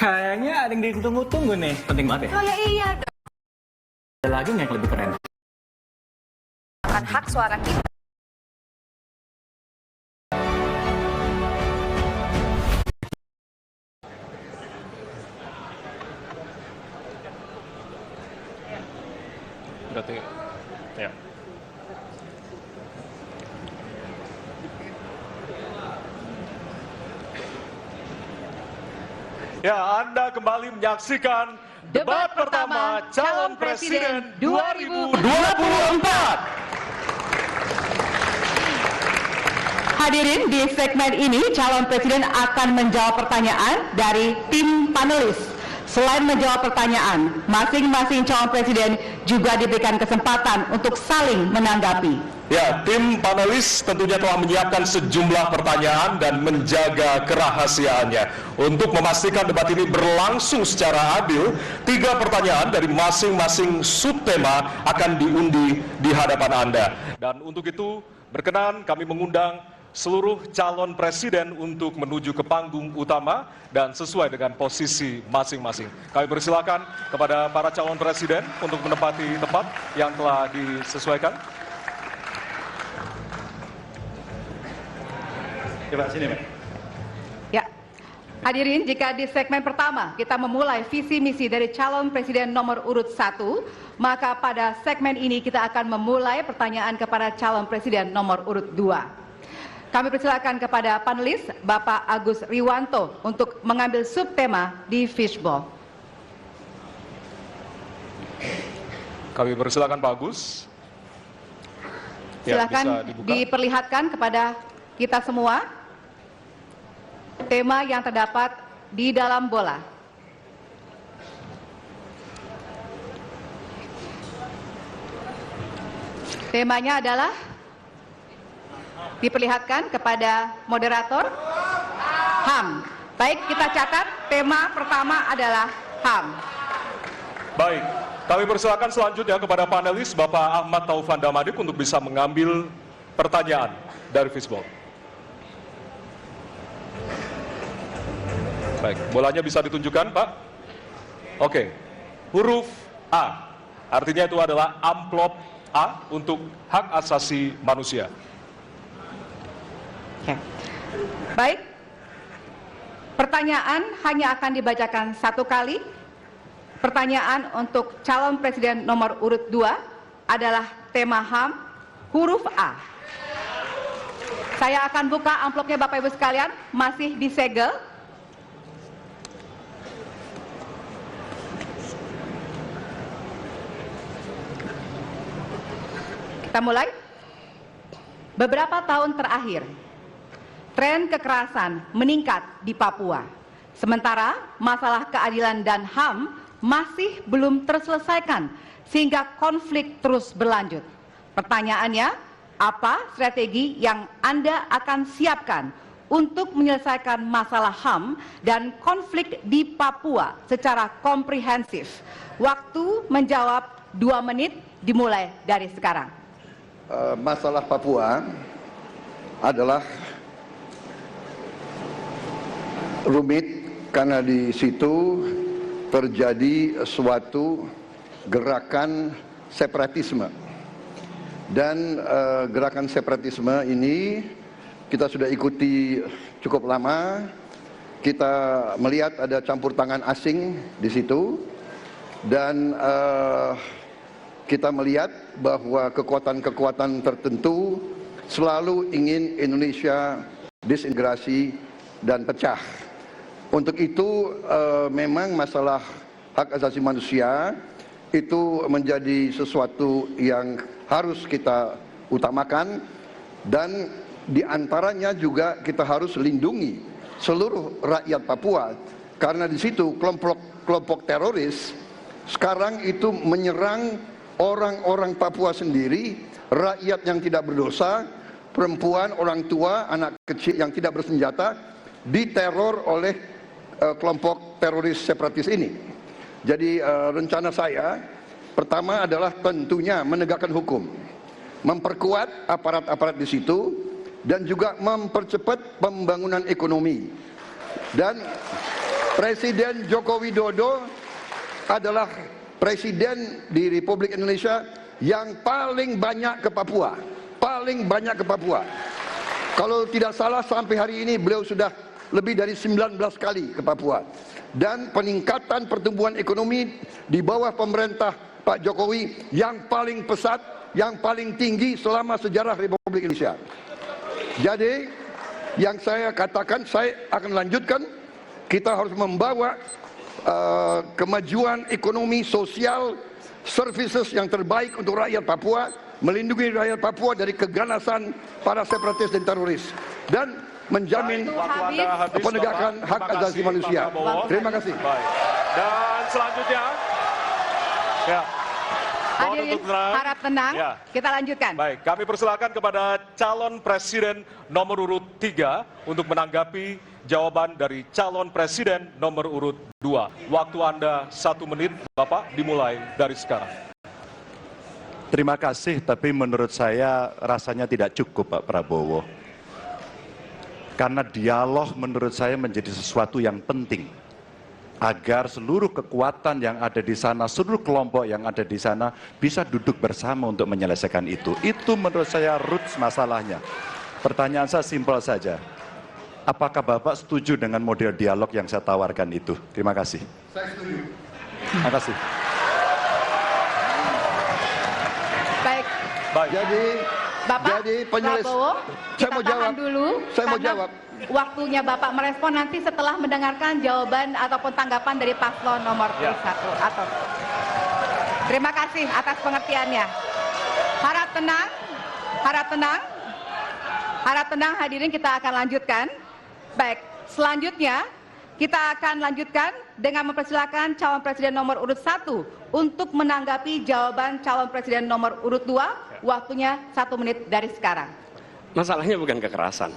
Kayaknya ada yang ditunggu-tunggu nih. Penting banget ya? Oh ya iya dong. Ada lagi nggak yang lebih keren? Kan hak suara kita. Berarti, ya. Ya, Anda kembali menyaksikan debat pertama calon presiden 2024. Hadirin, di segmen ini calon presiden akan menjawab pertanyaan dari tim panelis. Selain menjawab pertanyaan, masing-masing calon presiden juga diberikan kesempatan untuk saling menanggapi. Ya, tim panelis tentunya telah menyiapkan sejumlah pertanyaan dan menjaga kerahasiaannya. Untuk memastikan debat ini berlangsung secara adil, 3 pertanyaan dari masing-masing subtema akan diundi di hadapan Anda. Dan untuk itu, berkenan kami mengundang seluruh calon presiden untuk menuju ke panggung utama dan sesuai dengan posisi masing-masing. Kami persilakan kepada para calon presiden untuk menempati tempat yang telah disesuaikan. Coba sini, Mbak. Ya, hadirin, jika di segmen pertama kita memulai visi misi dari calon presiden nomor urut 1, maka pada segmen ini kita akan memulai pertanyaan kepada calon presiden nomor urut 2. Kami persilakan kepada panelis Bapak Agus Riwanto untuk mengambil subtema di fishbowl. Kami persilakan Pak Agus. Silakan diperlihatkan kepada kita semua tema yang terdapat di dalam bola. Temanya adalah, diperlihatkan kepada moderator, HAM. Baik, kita catat tema pertama adalah HAM. Baik, kami persilakan selanjutnya kepada panelis Bapak Ahmad Taufan Damadik untuk bisa mengambil pertanyaan dari fishbowl. Baik, bolanya bisa ditunjukkan, Pak. Oke, huruf A, artinya itu adalah amplop A untuk hak asasi manusia. Baik, pertanyaan hanya akan dibacakan 1 kali. Pertanyaan untuk calon presiden nomor urut 2 adalah tema HAM, huruf A. Saya akan buka amplopnya Bapak Ibu sekalian, masih disegel. Kita mulai. Beberapa tahun terakhir, tren kekerasan meningkat di Papua. Sementara masalah keadilan dan HAM masih belum terselesaikan sehingga konflik terus berlanjut. Pertanyaannya, apa strategi yang Anda akan siapkan untuk menyelesaikan masalah HAM dan konflik di Papua secara komprehensif? Waktu menjawab 2 menit dimulai dari sekarang. Masalah Papua adalah rumit karena di situ terjadi suatu gerakan separatisme, dan gerakan separatisme ini kita sudah ikuti cukup lama. Kita melihat ada campur tangan asing di situ, dan kita melihat bahwa kekuatan-kekuatan tertentu selalu ingin Indonesia disintegrasi dan pecah. Untuk itu memang masalah hak asasi manusia itu menjadi sesuatu yang harus kita utamakan, dan diantaranya juga kita harus lindungi seluruh rakyat Papua, karena di situ kelompok teroris sekarang itu menyerang orang-orang Papua sendiri, rakyat yang tidak berdosa, perempuan, orang tua, anak kecil yang tidak bersenjata, diteror oleh kelompok teroris separatis ini. Jadi rencana saya pertama adalah tentunya menegakkan hukum, memperkuat aparat-aparat di situ, dan juga mempercepat pembangunan ekonomi. Dan Presiden Joko Widodo adalah presiden di Republik Indonesia yang paling banyak ke Papua. Paling banyak ke Papua. Kalau tidak salah sampai hari ini beliau sudah lebih dari 19 kali ke Papua. Dan peningkatan pertumbuhan ekonomi di bawah pemerintah Pak Jokowi yang paling pesat, yang paling tinggi selama sejarah Republik Indonesia. Jadi yang saya katakan, saya akan lanjutkan, kita harus membawa kemajuan ekonomi, sosial, services yang terbaik untuk rakyat Papua, melindungi rakyat Papua dari keganasan para separatis dan teroris, dan menjamin penegakan hak asasi manusia. Terima kasih. Baik. Dan selanjutnya, ya. Hadirin harap tenang, Ya. kita lanjutkan. Baik, kami persilakan kepada calon presiden nomor urut 3 untuk menanggapi jawaban dari calon presiden nomor urut 2. Waktu Anda 1 menit, Bapak, dimulai dari sekarang. Terima kasih, tapi menurut saya rasanya tidak cukup Pak Prabowo. Karena dialog menurut saya menjadi sesuatu yang penting. Agar seluruh kekuatan yang ada di sana, seluruh kelompok yang ada di sana bisa duduk bersama untuk menyelesaikan itu. Itu menurut saya roots masalahnya. Pertanyaan saya simpel saja. Apakah Bapak setuju dengan model dialog yang saya tawarkan itu? Terima kasih. Saya setuju. Terima kasih. Baik, Jadi Bapak Prabowo, saya mau kita tahan jawab dulu. Saya mau karena jawab. Waktunya Bapak merespon nanti setelah mendengarkan jawaban ataupun tanggapan dari paslon nomor 1. Atau terima kasih atas pengertiannya. Harap tenang, harap tenang, harap tenang hadirin, kita akan lanjutkan. Baik, selanjutnya kita akan lanjutkan dengan mempersilakan calon presiden nomor urut 1 untuk menanggapi jawaban calon presiden nomor urut 2. Waktunya 1 menit dari sekarang. Masalahnya bukan kekerasan.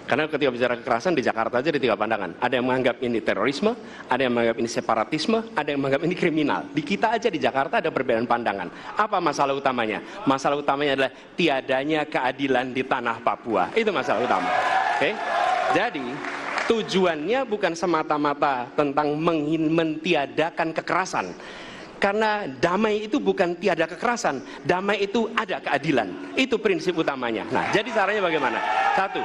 Karena ketika bicara kekerasan di Jakarta aja ada 3 pandangan. Ada yang menganggap ini terorisme, ada yang menganggap ini separatisme, ada yang menganggap ini kriminal. Di kita aja di Jakarta ada perbedaan pandangan. Apa masalah utamanya? Masalah utamanya adalah tiadanya keadilan di tanah Papua. Itu masalah utama. Oke? Jadi tujuannya bukan semata-mata tentang mentiadakan kekerasan. Karena damai itu bukan tiada kekerasan, damai itu ada keadilan. Itu prinsip utamanya. Nah, jadi caranya bagaimana? 1,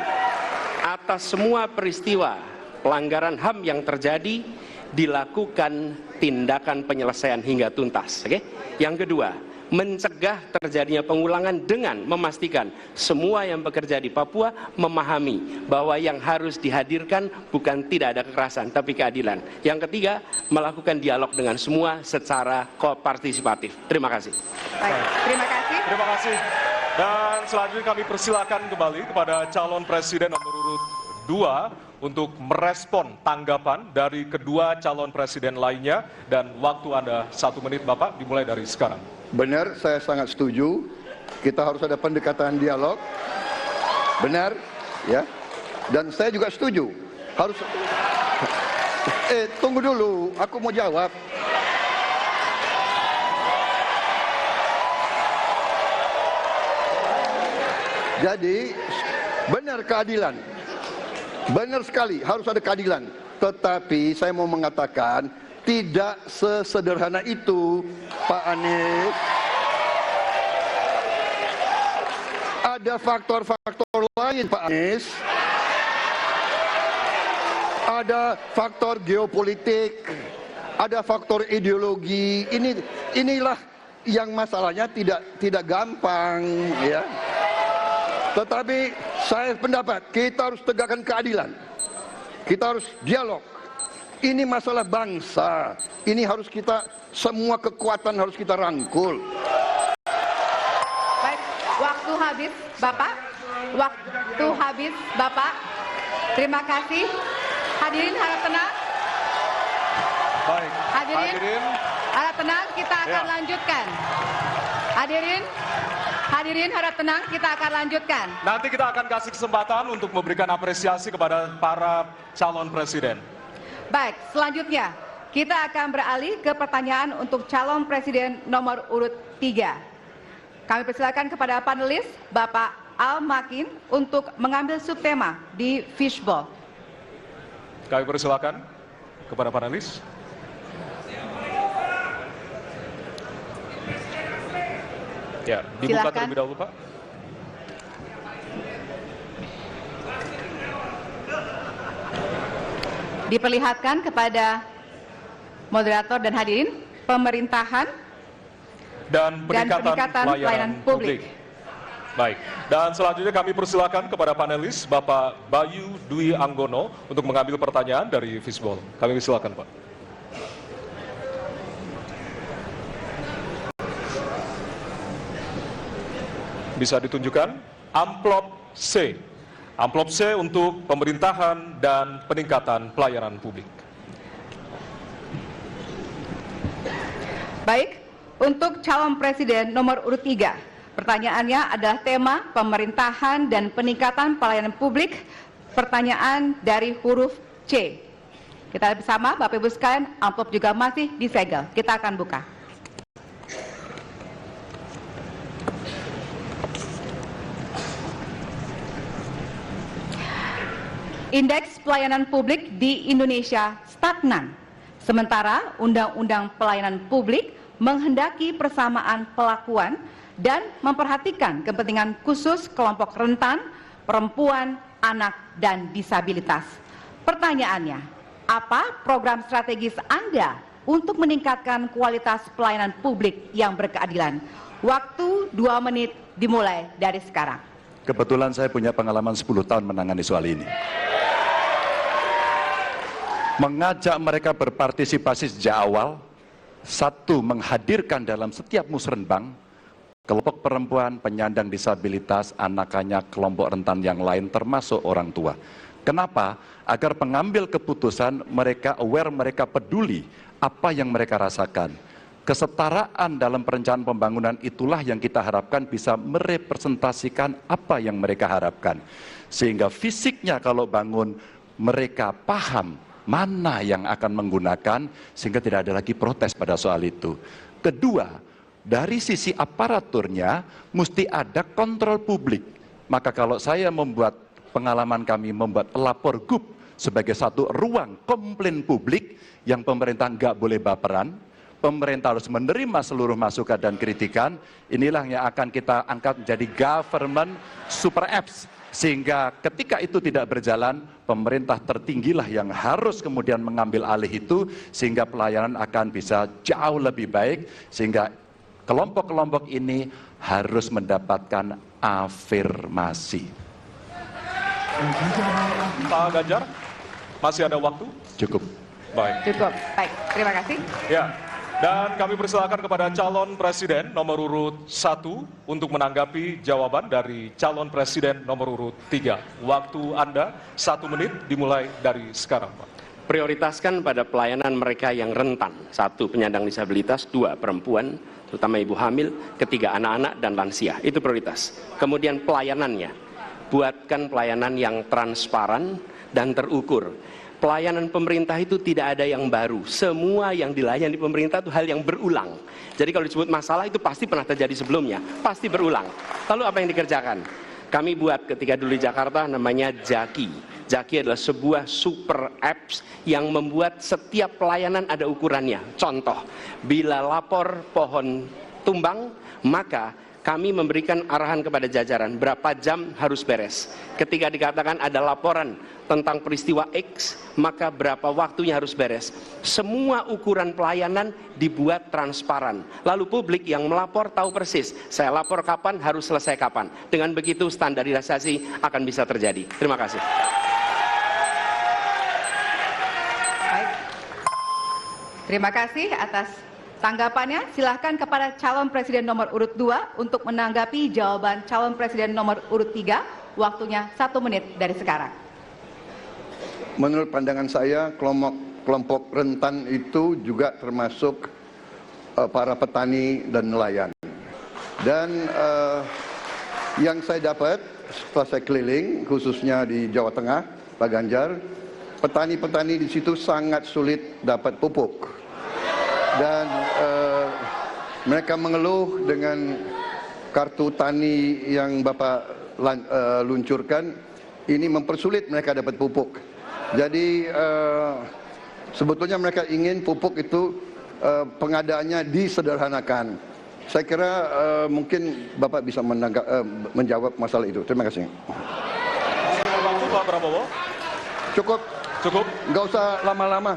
atas semua peristiwa pelanggaran HAM yang terjadi dilakukan tindakan penyelesaian hingga tuntas. Oke? Yang kedua, mencegah terjadinya pengulangan dengan memastikan semua yang bekerja di Papua memahami bahwa yang harus dihadirkan bukan tidak ada kekerasan tapi keadilan. Yang ketiga, melakukan dialog dengan semua secara kopartisipatif. Terima kasih. Baik, terima kasih. Terima kasih. Dan selanjutnya kami persilakan kembali kepada calon presiden nomor urut 2 untuk merespon tanggapan dari kedua calon presiden lainnya, dan waktu Anda 1 menit, Bapak, dimulai dari sekarang. Benar, saya sangat setuju. Kita harus ada pendekatan dialog. Benar, ya. Dan saya juga setuju. Harus. Tunggu dulu, aku mau jawab. Jadi, benar keadilan. Benar sekali, harus ada keadilan. Tetapi saya mau mengatakan, tidak sesederhana itu, Pak Anies. Ada faktor-faktor lain, Pak Anies. Ada faktor geopolitik, ada faktor ideologi. Inilah yang masalahnya tidak gampang, ya. Tetapi saya pendapat kita harus tegakkan keadilan. Kita harus dialog. Ini masalah bangsa. Ini harus kita, semua kekuatan harus kita rangkul. Baik, waktu habis, Bapak. Waktu habis, Bapak. Terima kasih. Hadirin harap tenang. Baik. Hadirin harap tenang, kita akan lanjutkan. Hadirin harap tenang, kita akan lanjutkan. Nanti kita akan kasih kesempatan untuk memberikan apresiasi kepada para calon presiden. Baik, selanjutnya kita akan beralih ke pertanyaan untuk calon presiden nomor urut 3. Kami persilakan kepada panelis Bapak Al Makin untuk mengambil subtema di fishball. Kami persilakan kepada panelis. Ya, dibuka Silakan. terlebih dahulu, Pak. Diperlihatkan kepada moderator dan hadirin pemerintahan Dan peningkatan pelayanan publik. Baik, dan selanjutnya kami persilakan kepada panelis Bapak Bayu Dwi Anggono untuk mengambil pertanyaan dari Fishball. Kami silakan, Pak. Bisa ditunjukkan amplop C. Amplop C untuk pemerintahan dan peningkatan pelayanan publik. Baik, untuk calon presiden nomor urut 3, pertanyaannya adalah tema pemerintahan dan peningkatan pelayanan publik. Pertanyaan dari huruf C. Kita lihat bersama, Bapak Ibu sekalian, amplop juga masih disegel. Kita akan buka. Indeks pelayanan publik di Indonesia stagnan. Sementara Undang-Undang Pelayanan Publik menghendaki persamaan pelakuan dan memperhatikan kepentingan khusus kelompok rentan, perempuan, anak, dan disabilitas. Pertanyaannya, apa program strategis Anda untuk meningkatkan kualitas pelayanan publik yang berkeadilan? Waktu 2 menit dimulai dari sekarang. Kebetulan saya punya pengalaman 10 tahun menangani soal ini. Mengajak mereka berpartisipasi sejak awal, satu, menghadirkan dalam setiap musrenbang kelompok perempuan, penyandang disabilitas, anak-anak, kelompok rentan yang lain termasuk orang tua. Kenapa? Agar pengambil keputusan mereka aware, mereka peduli apa yang mereka rasakan. Kesetaraan dalam perencanaan pembangunan itulah yang kita harapkan bisa merepresentasikan apa yang mereka harapkan. Sehingga fisiknya kalau bangun mereka paham mana yang akan menggunakan sehingga tidak ada lagi protes pada soal itu. Kedua, dari sisi aparaturnya mesti ada kontrol publik. Maka kalau saya membuat pengalaman kami membuat lapor GUP sebagai satu ruang komplain publik yang pemerintah nggak boleh baperan, pemerintah harus menerima seluruh masukan dan kritikan, inilah yang akan kita angkat menjadi government super apps. Sehingga ketika itu tidak berjalan, pemerintah tertinggilah yang harus kemudian mengambil alih itu, sehingga pelayanan akan bisa jauh lebih baik, sehingga kelompok-kelompok ini harus mendapatkan afirmasi. Pak Ganjar, masih ada waktu? Cukup. Baik. Cukup, baik, terima kasih. Ya, dan kami persilakan kepada calon presiden nomor urut 1 untuk menanggapi jawaban dari calon presiden nomor urut 3. Waktu Anda 1 menit dimulai dari sekarang, Pak. Prioritaskan pada pelayanan mereka yang rentan. 1, penyandang disabilitas. 2, perempuan, terutama ibu hamil. 3, anak-anak dan lansia. Itu prioritas. Kemudian pelayanannya. Buatkan pelayanan yang transparan dan terukur. Pelayanan pemerintah itu tidak ada yang baru. Semua yang dilayani pemerintah itu hal yang berulang. Jadi kalau disebut masalah itu pasti pernah terjadi sebelumnya. Pasti berulang. Lalu apa yang dikerjakan? Kami buat ketika dulu di Jakarta namanya Jaki. Jaki adalah sebuah super apps yang membuat setiap pelayanan ada ukurannya. Contoh, bila lapor pohon tumbang, maka kami memberikan arahan kepada jajaran berapa jam harus beres. Ketika dikatakan ada laporan tentang peristiwa X, maka berapa waktunya harus beres. Semua ukuran pelayanan dibuat transparan. Lalu publik yang melapor tahu persis, saya lapor kapan, harus selesai kapan. Dengan begitu standarisasi akan bisa terjadi. Terima kasih. Baik. Terima kasih atas tanggapannya. Silahkan kepada calon presiden nomor urut 2 untuk menanggapi jawaban calon presiden nomor urut 3. Waktunya 1 menit dari sekarang. Menurut pandangan saya, kelompok rentan itu juga termasuk para petani dan nelayan. Dan yang saya dapat setelah saya keliling, khususnya di Jawa Tengah, Pak Ganjar, petani-petani di situ sangat sulit dapat pupuk. Dan mereka mengeluh dengan kartu tani yang Bapak luncurkan, ini mempersulit mereka dapat pupuk. Jadi Sebetulnya mereka ingin pupuk itu pengadaannya disederhanakan. Saya kira mungkin Bapak bisa menjawab masalah itu. Terima kasih. Waktu Pak Prabowo. Cukup. Cukup. Nggak usah lama-lama.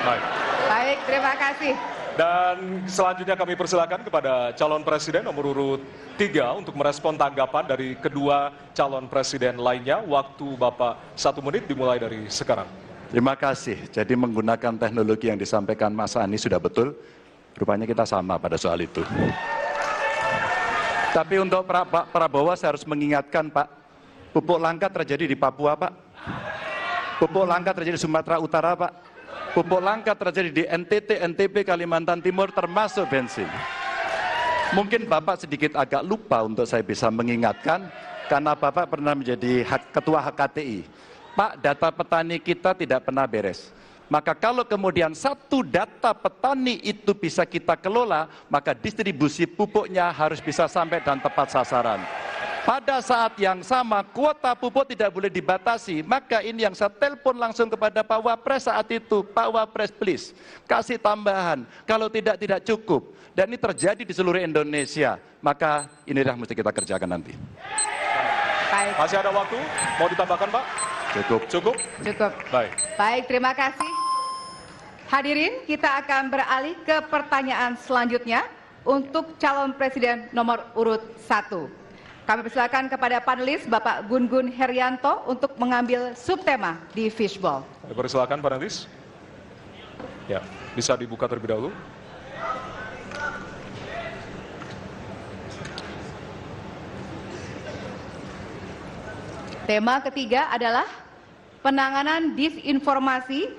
Baik. Baik, terima kasih. Dan selanjutnya kami persilakan kepada calon presiden nomor urut 3 untuk merespon tanggapan dari kedua calon presiden lainnya. Waktu Bapak 1 menit dimulai dari sekarang. Terima kasih. Jadi menggunakan teknologi yang disampaikan Mas Ani sudah betul. Rupanya kita sama pada soal itu. Tapi untuk Pak Prabowo saya harus mengingatkan Pak, pupuk langka terjadi di Papua Pak. Pupuk langka terjadi di Sumatera Utara Pak. Pupuk langka terjadi di NTT, NTB, Kalimantan Timur termasuk bensin. Mungkin Bapak sedikit agak lupa untuk saya bisa mengingatkan karena Bapak pernah menjadi ketua HKTI. Pak, data petani kita tidak pernah beres. Maka kalau kemudian satu data petani itu bisa kita kelola, maka distribusi pupuknya harus bisa sampai dan tepat sasaran. Pada saat yang sama, kuota pupuk tidak boleh dibatasi. Maka ini yang saya telepon langsung kepada Pak Wapres saat itu. Pak Wapres, please, kasih tambahan. Kalau tidak cukup. Dan ini terjadi di seluruh Indonesia. Maka inilah mesti kita kerjakan nanti. Baik. Masih ada waktu? Mau ditambahkan Pak? Cukup. Cukup? Cukup. Baik. Baik, terima kasih. Hadirin, kita akan beralih ke pertanyaan selanjutnya untuk calon presiden nomor urut 1. Kami persilakan kepada panelis Bapak Gun-Gun Herianto untuk mengambil subtema di fishball. Persilakan panelis. Ya, bisa dibuka terlebih dahulu. Tema ketiga adalah penanganan disinformasi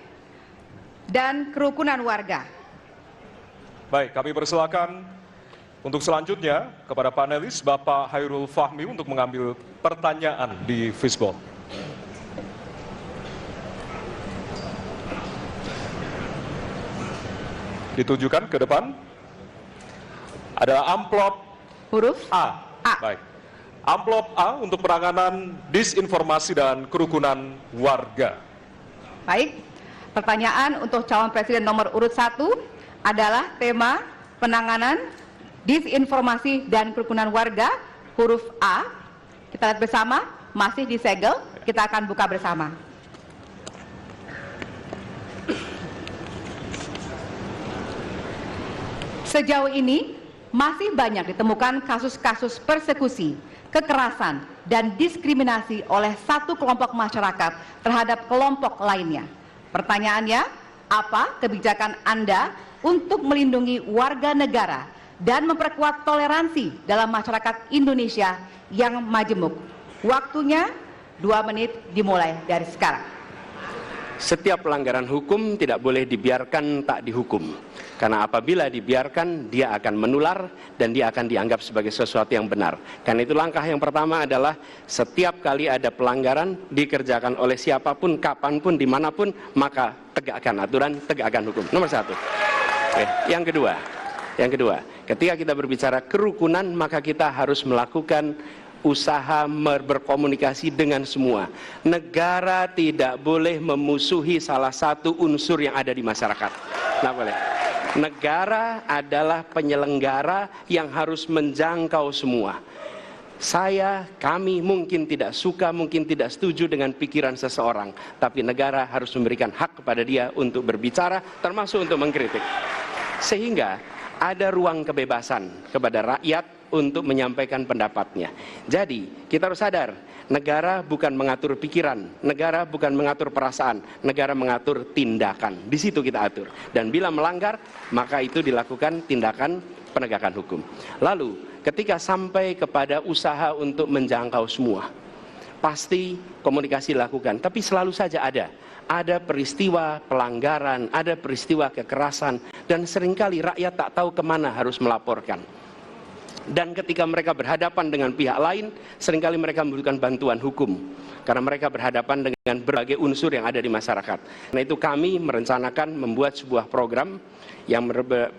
dan kerukunan warga. Baik, kami persilakan untuk selanjutnya kepada panelis Bapak Hairul Fahmi untuk mengambil pertanyaan di fishball. Ditujukan ke depan. Adalah amplop Huruf A. A. Baik. Amplop A untuk penanganan disinformasi dan kerukunan warga. Baik, pertanyaan untuk calon presiden nomor urut 1 adalah tema penanganan disinformasi dan kerukunan warga, huruf A. Kita lihat bersama, masih disegel, kita akan buka bersama. Sejauh ini, masih banyak ditemukan kasus-kasus persekusi, kekerasan, dan diskriminasi oleh satu kelompok masyarakat terhadap kelompok lainnya. Pertanyaannya, apa kebijakan Anda untuk melindungi warga negara dan memperkuat toleransi dalam masyarakat Indonesia yang majemuk? Waktunya 2 menit dimulai dari sekarang. Setiap pelanggaran hukum tidak boleh dibiarkan tak dihukum. Karena apabila dibiarkan, dia akan menular dan dia akan dianggap sebagai sesuatu yang benar. Karena itu langkah yang pertama adalah setiap kali ada pelanggaran dikerjakan oleh siapapun, kapanpun, dimanapun, maka tegakkan aturan, tegakkan hukum. Nomor 1. Oke. Yang kedua, ketika kita berbicara kerukunan, maka kita harus melakukan usaha berkomunikasi dengan semua. Negara tidak boleh memusuhi salah satu unsur yang ada di masyarakat. Nggak boleh. Negara adalah penyelenggara yang harus menjangkau semua. Kami mungkin tidak suka, mungkin tidak setuju dengan pikiran seseorang, tapi negara harus memberikan hak kepada dia untuk berbicara, termasuk untuk mengkritik. Sehingga ada ruang kebebasan kepada rakyat untuk menyampaikan pendapatnya. Jadi, kita harus sadar, negara bukan mengatur pikiran, negara bukan mengatur perasaan, negara mengatur tindakan. Di situ kita atur. Dan bila melanggar, maka itu dilakukan tindakan penegakan hukum. Lalu, ketika sampai kepada usaha untuk menjangkau semua, pasti komunikasi dilakukan. Tapi selalu saja ada peristiwa pelanggaran, ada peristiwa kekerasan, dan seringkali rakyat tak tahu kemana harus melaporkan. Dan ketika mereka berhadapan dengan pihak lain, seringkali mereka membutuhkan bantuan hukum. Karena mereka berhadapan dengan berbagai unsur yang ada di masyarakat. Nah itu kami merencanakan membuat sebuah program yang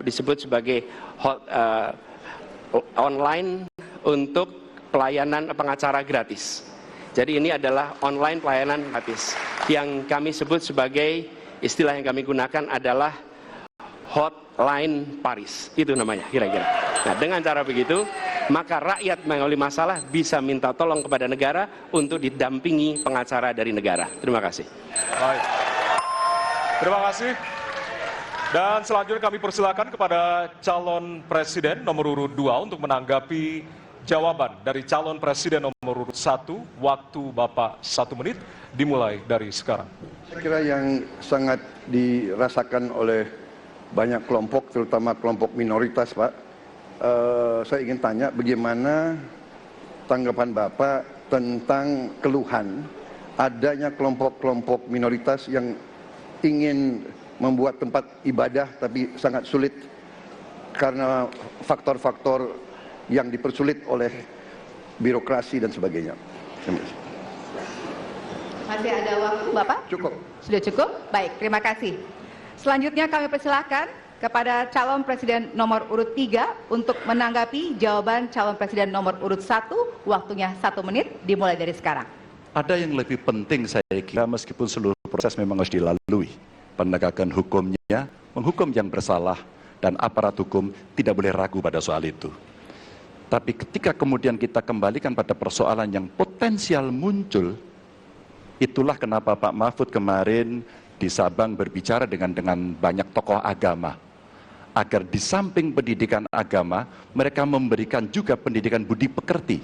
disebut sebagai online untuk pelayanan pengacara gratis. Jadi ini adalah online pelayanan gratis yang kami sebut sebagai istilah yang kami gunakan adalah hotline Paris, itu namanya kira-kira. Nah, dengan cara begitu, maka rakyat mengalami masalah bisa minta tolong kepada negara untuk didampingi pengacara dari negara. Terima kasih. Baik. Terima kasih. Dan selanjutnya kami persilakan kepada calon presiden nomor urut 2 untuk menanggapi jawaban dari calon presiden nomor urut 1. Waktu Bapak 1 menit dimulai dari sekarang. Saya kira yang sangat dirasakan oleh banyak kelompok, terutama kelompok minoritas, Pak. Saya ingin tanya bagaimana tanggapan Bapak tentang keluhan adanya kelompok-kelompok minoritas yang ingin membuat tempat ibadah tapi sangat sulit karena faktor-faktor yang dipersulit oleh birokrasi dan sebagainya. Terima kasih. Masih ada waktu, Bapak? Cukup. Sudah cukup? Baik, terima kasih. Selanjutnya kami persilakan kepada calon presiden nomor urut 3 untuk menanggapi jawaban calon presiden nomor urut 1. Waktunya 1 menit dimulai dari sekarang. Ada yang lebih penting saya kira, meskipun seluruh proses memang harus dilalui. Penegakan hukumnya, menghukum yang bersalah, dan aparat hukum tidak boleh ragu pada soal itu. Tapi ketika kemudian kita kembalikan pada persoalan yang potensial muncul, itulah kenapa Pak Mahfud kemarin di Sabang berbicara dengan banyak tokoh agama. Agar di samping pendidikan agama, mereka memberikan juga pendidikan budi pekerti.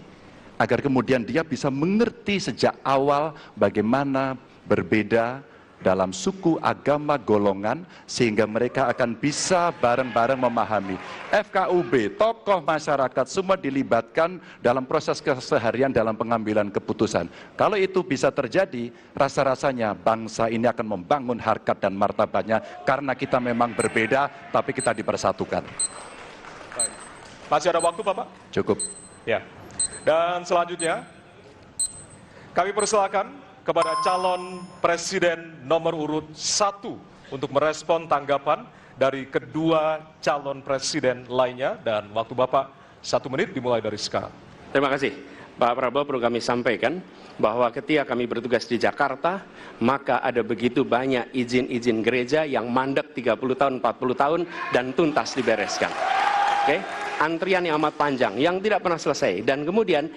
Agar kemudian dia bisa mengerti sejak awal bagaimana berbeda dalam suku, agama, golongan, sehingga mereka akan bisa bareng-bareng memahami. FKUB, tokoh masyarakat, semua dilibatkan dalam proses keseharian dalam pengambilan keputusan. Kalau itu bisa terjadi, rasa-rasanya bangsa ini akan membangun harkat dan martabatnya, karena kita memang berbeda, tapi kita dipersatukan. Baik. Masih ada waktu, Bapak? Cukup. Ya. Dan selanjutnya, kami persilakan kepada calon presiden nomor urut 1 untuk merespon tanggapan dari kedua calon presiden lainnya, dan waktu Bapak 1 menit dimulai dari sekarang. Terima kasih. Pak Prabowo, perlu kami sampaikan bahwa ketika kami bertugas di Jakarta, maka ada begitu banyak izin-izin gereja yang mandek 30 tahun, 40 tahun, dan tuntas dibereskan. Oke? Antrian yang amat panjang, yang tidak pernah selesai. Dan kemudian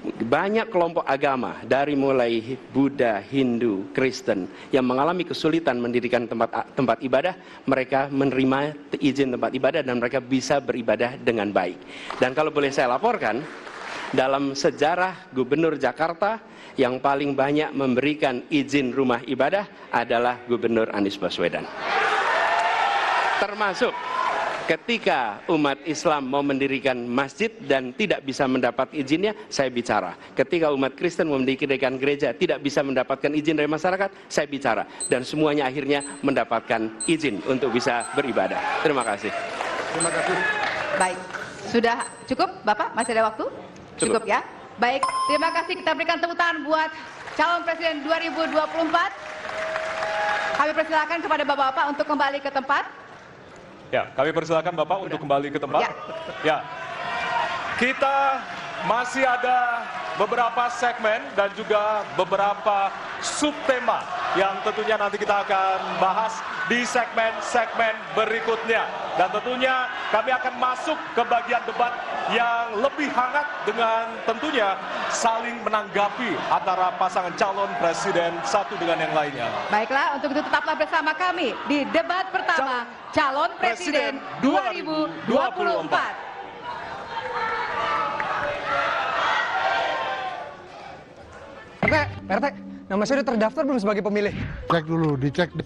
banyak kelompok agama dari mulai Buddha, Hindu, Kristen yang mengalami kesulitan mendirikan tempat ibadah, mereka menerima izin tempat ibadah dan mereka bisa beribadah dengan baik. Dan kalau boleh saya laporkan, dalam sejarah Gubernur Jakarta yang paling banyak memberikan izin rumah ibadah adalah Gubernur Anies Baswedan. Termasuk ketika umat Islam mau mendirikan masjid dan tidak bisa mendapat izinnya, saya bicara. Ketika umat Kristen mau mendirikan gereja tidak bisa mendapatkan izin dari masyarakat, saya bicara. Dan semuanya akhirnya mendapatkan izin untuk bisa beribadah. Terima kasih. Terima kasih. Baik, sudah cukup, Bapak? Masih ada waktu? Cukup ya? Baik, terima kasih. Kita berikan tepuk tangan buat calon presiden 2024. Kami persilakan kepada Bapak-Bapak untuk kembali ke tempat. Ya, kami persilakan Bapak untuk kembali ke tempat. Ya. Kita masih ada beberapa segmen dan juga beberapa subtema yang tentunya nanti kita akan bahas di segmen-segmen berikutnya. Dan tentunya kami akan masuk ke bagian debat yang lebih hangat dengan tentunya saling menanggapi antara pasangan calon presiden satu dengan yang lainnya. Baiklah, untuk itu tetaplah bersama kami di debat pertama Calon Presiden 2024. RT, nama saya udah terdaftar belum sebagai pemilih? Cek dulu, dicek di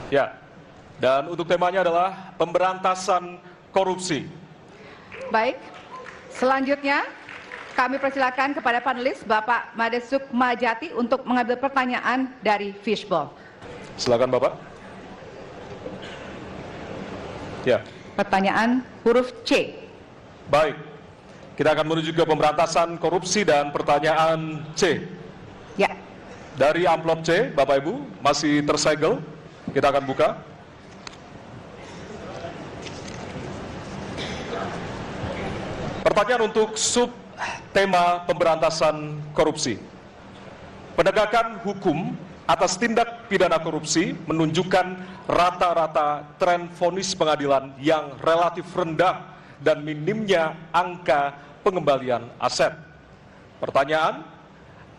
Ya, dan untuk temanya adalah pemberantasan korupsi. Baik, selanjutnya kami persilakan kepada panelis Bapak Made Sukmajati untuk mengambil pertanyaan dari Fishball. Silakan Bapak. Ya. Pertanyaan huruf C. Baik, kita akan menuju ke pemberantasan korupsi dan pertanyaan C. Ya. Dari amplop C, Bapak Ibu, masih tersegel. Kita akan buka. Pertanyaan untuk sub tema pemberantasan korupsi. Penegakan hukum atas tindak pidana korupsi menunjukkan rata-rata tren vonis pengadilan yang relatif rendah dan minimnya angka pengembalian aset. Pertanyaan,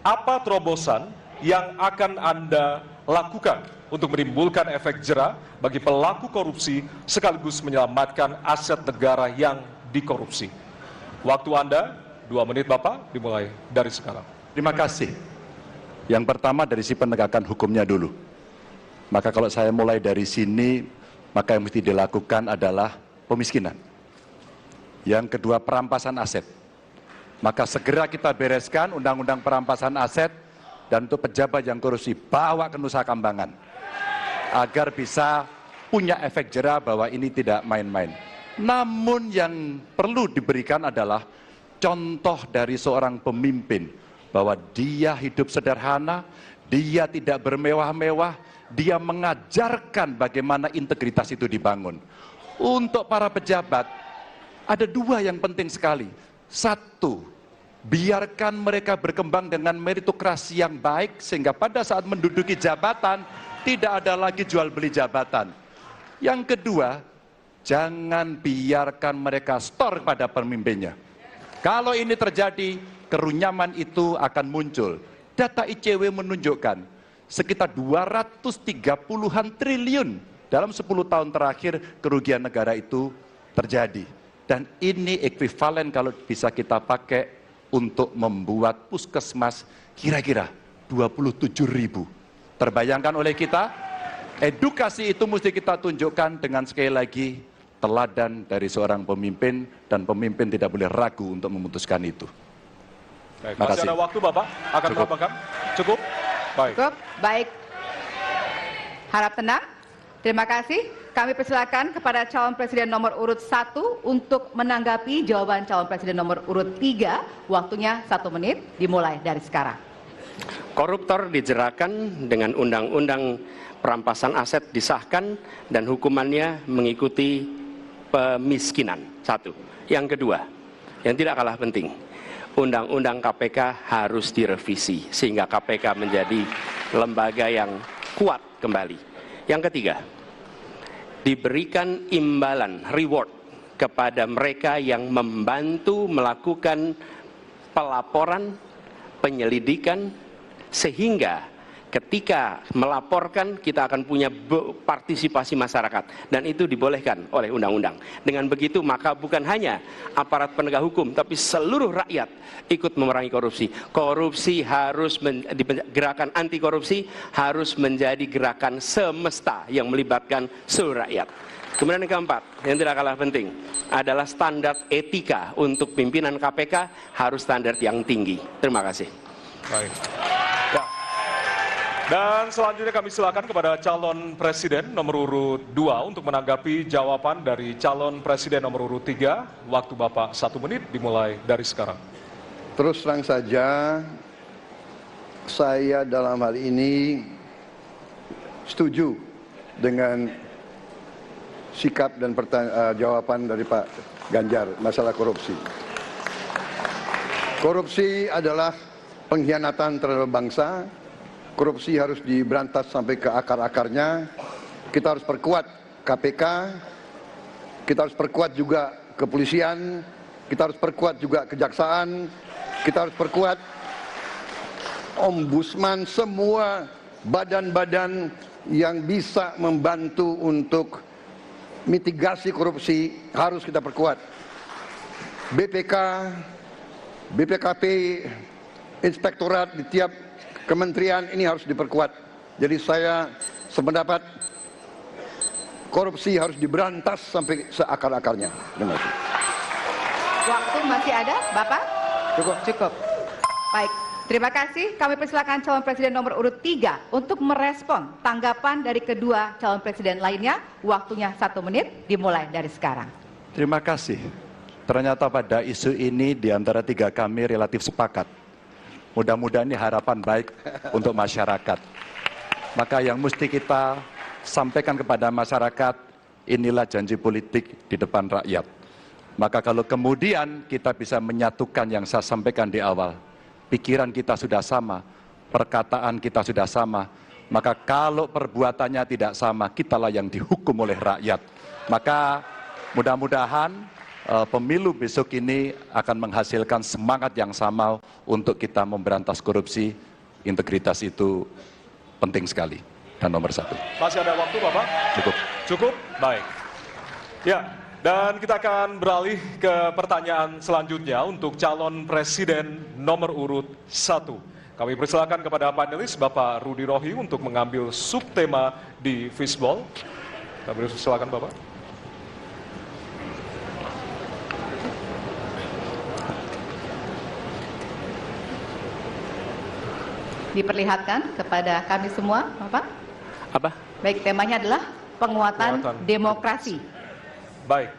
apa terobosan yang akan Anda lakukan untuk menimbulkan efek jera bagi pelaku korupsi sekaligus menyelamatkan aset negara yang dikorupsi? Waktu Anda 2 menit Bapak, dimulai dari sekarang. Terima kasih. Yang pertama dari si penegakan hukumnya dulu. Maka kalau saya mulai dari sini, maka yang mesti dilakukan adalah pemiskinan. Yang kedua, perampasan aset. Maka segera kita bereskan undang-undang perampasan aset, dan untuk pejabat yang korupsi bawa ke Nusa Kambangan agar bisa punya efek jera bahwa ini tidak main-main. Namun yang perlu diberikan adalah contoh dari seorang pemimpin bahwa dia hidup sederhana, dia tidak bermewah-mewah, dia mengajarkan bagaimana integritas itu dibangun. Untuk para pejabat ada 2 yang penting sekali. 1, biarkan mereka berkembang dengan meritokrasi yang baik sehingga pada saat menduduki jabatan tidak ada lagi jual beli jabatan. Yang kedua, jangan biarkan mereka store pada pemimpinnya. Kalau ini terjadi, kerunyaman itu akan muncul. Data ICW menunjukkan sekitar 230-an triliun dalam 10 tahun terakhir kerugian negara itu terjadi. Dan ini ekuivalen kalau bisa kita pakai untuk membuat puskesmas kira-kira 27.000. Terbayangkan oleh kita, edukasi itu mesti kita tunjukkan dengan sekali lagi teladan dari seorang pemimpin, dan pemimpin tidak boleh ragu untuk memutuskan itu. Baik, masih ada waktu Bapak, akan menambahkan? Cukup? Baik. Cukup, baik. Harap tenang. Terima kasih. Kami persilakan kepada calon presiden nomor urut 1 untuk menanggapi jawaban calon presiden nomor urut 3. Waktunya 1 menit, dimulai dari sekarang. Koruptor dijeratkan dengan undang-undang perampasan aset disahkan dan hukumannya mengikuti pemiskinan. 1. Yang kedua, yang tidak kalah penting, undang-undang KPK harus direvisi sehingga KPK menjadi lembaga yang kuat kembali. Yang ketiga, diberikan imbalan, reward kepada mereka yang membantu melakukan pelaporan, penyelidikan, sehingga ketika melaporkan kita akan punya partisipasi masyarakat, dan itu dibolehkan oleh undang-undang. Dengan begitu maka bukan hanya aparat penegak hukum tapi seluruh rakyat ikut memerangi korupsi. Korupsi harus gerakan anti korupsi harus menjadi gerakan semesta yang melibatkan seluruh rakyat. Kemudian yang keempat, yang tidak kalah penting adalah standar etika untuk pimpinan KPK harus standar yang tinggi. Terima kasih. Baik. Ya. Dan selanjutnya kami silakan kepada calon presiden nomor urut 2 untuk menanggapi jawaban dari calon presiden nomor urut 3. Waktu Bapak 1 menit, dimulai dari sekarang. Terus terang saja, saya dalam hal ini setuju dengan sikap dan jawaban dari Pak Ganjar masalah korupsi. Korupsi adalah pengkhianatan terhadap bangsa. Korupsi harus diberantas sampai ke akar-akarnya. Kita harus perkuat KPK, kita harus perkuat juga kepolisian, kita harus perkuat juga kejaksaan, kita harus perkuat ombudsman, semua badan-badan yang bisa membantu untuk mitigasi korupsi harus kita perkuat. BPK, BPKP, inspektorat di tiap kementerian ini harus diperkuat. Jadi saya sependapat korupsi harus diberantas sampai seakar-akarnya. Terima kasih. Waktu masih ada, Bapak? Cukup. Cukup. Baik, terima kasih. Kami persilakan calon presiden nomor urut 3 untuk merespon tanggapan dari kedua calon presiden lainnya. Waktunya 1 menit, dimulai dari sekarang. Terima kasih. Ternyata pada isu ini di antara 3 kami relatif sepakat. Mudah-mudahan ini harapan baik untuk masyarakat. Maka yang mesti kita sampaikan kepada masyarakat, inilah janji politik di depan rakyat. Maka kalau kemudian kita bisa menyatukan yang saya sampaikan di awal, pikiran kita sudah sama, perkataan kita sudah sama, maka kalau perbuatannya tidak sama, kitalah yang dihukum oleh rakyat. Maka mudah-mudahan pemilu besok ini akan menghasilkan semangat yang sama untuk kita memberantas korupsi. Integritas itu penting sekali dan nomor satu. Masih ada waktu, Bapak? Cukup. Cukup? Baik. Ya, dan kita akan beralih ke pertanyaan selanjutnya untuk calon presiden nomor urut 1. Kami persilakan kepada panelis Bapak Rudi Rohi untuk mengambil subtema di fishball. Kami persilakan Bapak. Diperlihatkan kepada kami semua, Bapak. Apa? Baik, temanya adalah penguatan demokrasi. Baik.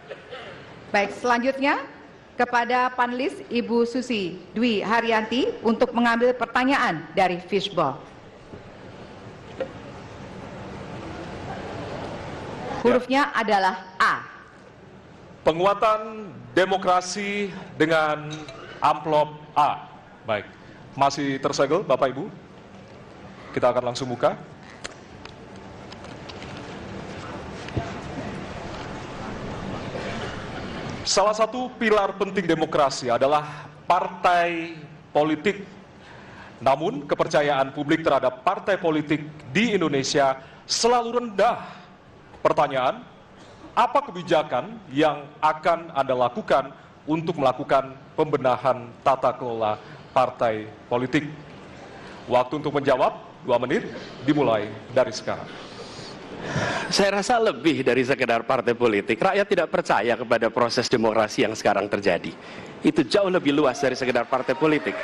Baik, selanjutnya kepada panelis Ibu Susi Dwi Haryanti untuk mengambil pertanyaan dari fishball. Hurufnya adalah A. Penguatan demokrasi dengan amplop A. Baik. Masih tersegel Bapak Ibu? Kita akan langsung buka. Salah satu pilar penting demokrasi adalah partai politik. Namun kepercayaan publik terhadap partai politik di Indonesia selalu rendah. Pertanyaan, apa kebijakan yang akan Anda lakukan untuk melakukan pembenahan tata kelola partai politik? Waktu untuk menjawab 2 menit dimulai dari sekarang. Saya rasa lebih dari sekedar partai politik. Rakyat tidak percaya kepada proses demokrasi yang sekarang terjadi. Itu jauh lebih luas dari sekedar partai politik.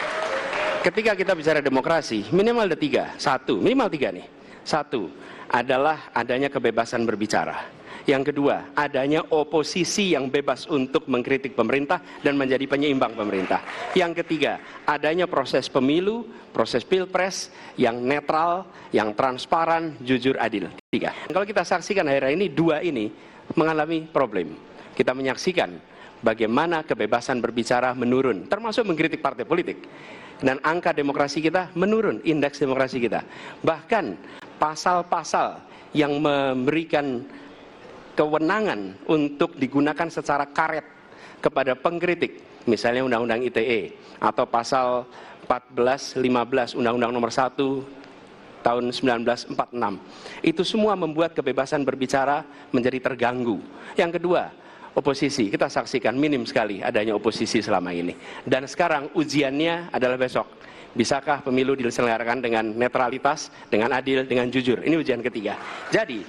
Ketika kita bicara demokrasi, minimal ada 3. Minimal 3 nih. 1 adalah adanya kebebasan berbicara. Yang kedua, adanya oposisi yang bebas untuk mengkritik pemerintah dan menjadi penyeimbang pemerintah. Yang ketiga, adanya proses pemilu, proses pilpres yang netral, yang transparan, jujur, adil. 3. Kalau kita saksikan akhir-akhir ini, 2 ini mengalami problem. Kita menyaksikan bagaimana kebebasan berbicara menurun, termasuk mengkritik partai politik. Dan angka demokrasi kita menurun, indeks demokrasi kita. Bahkan pasal-pasal yang memberikan kewenangan untuk digunakan secara karet kepada pengkritik, misalnya Undang-Undang ITE atau pasal 14-15 Undang-Undang nomor 1 tahun 1946. Itu semua membuat kebebasan berbicara menjadi terganggu. Yang kedua, oposisi. Kita saksikan minim sekali adanya oposisi selama ini. Dan sekarang ujiannya adalah besok. Bisakah pemilu diselenggarakan dengan netralitas, dengan adil, dengan jujur? Ini ujian ketiga. Jadi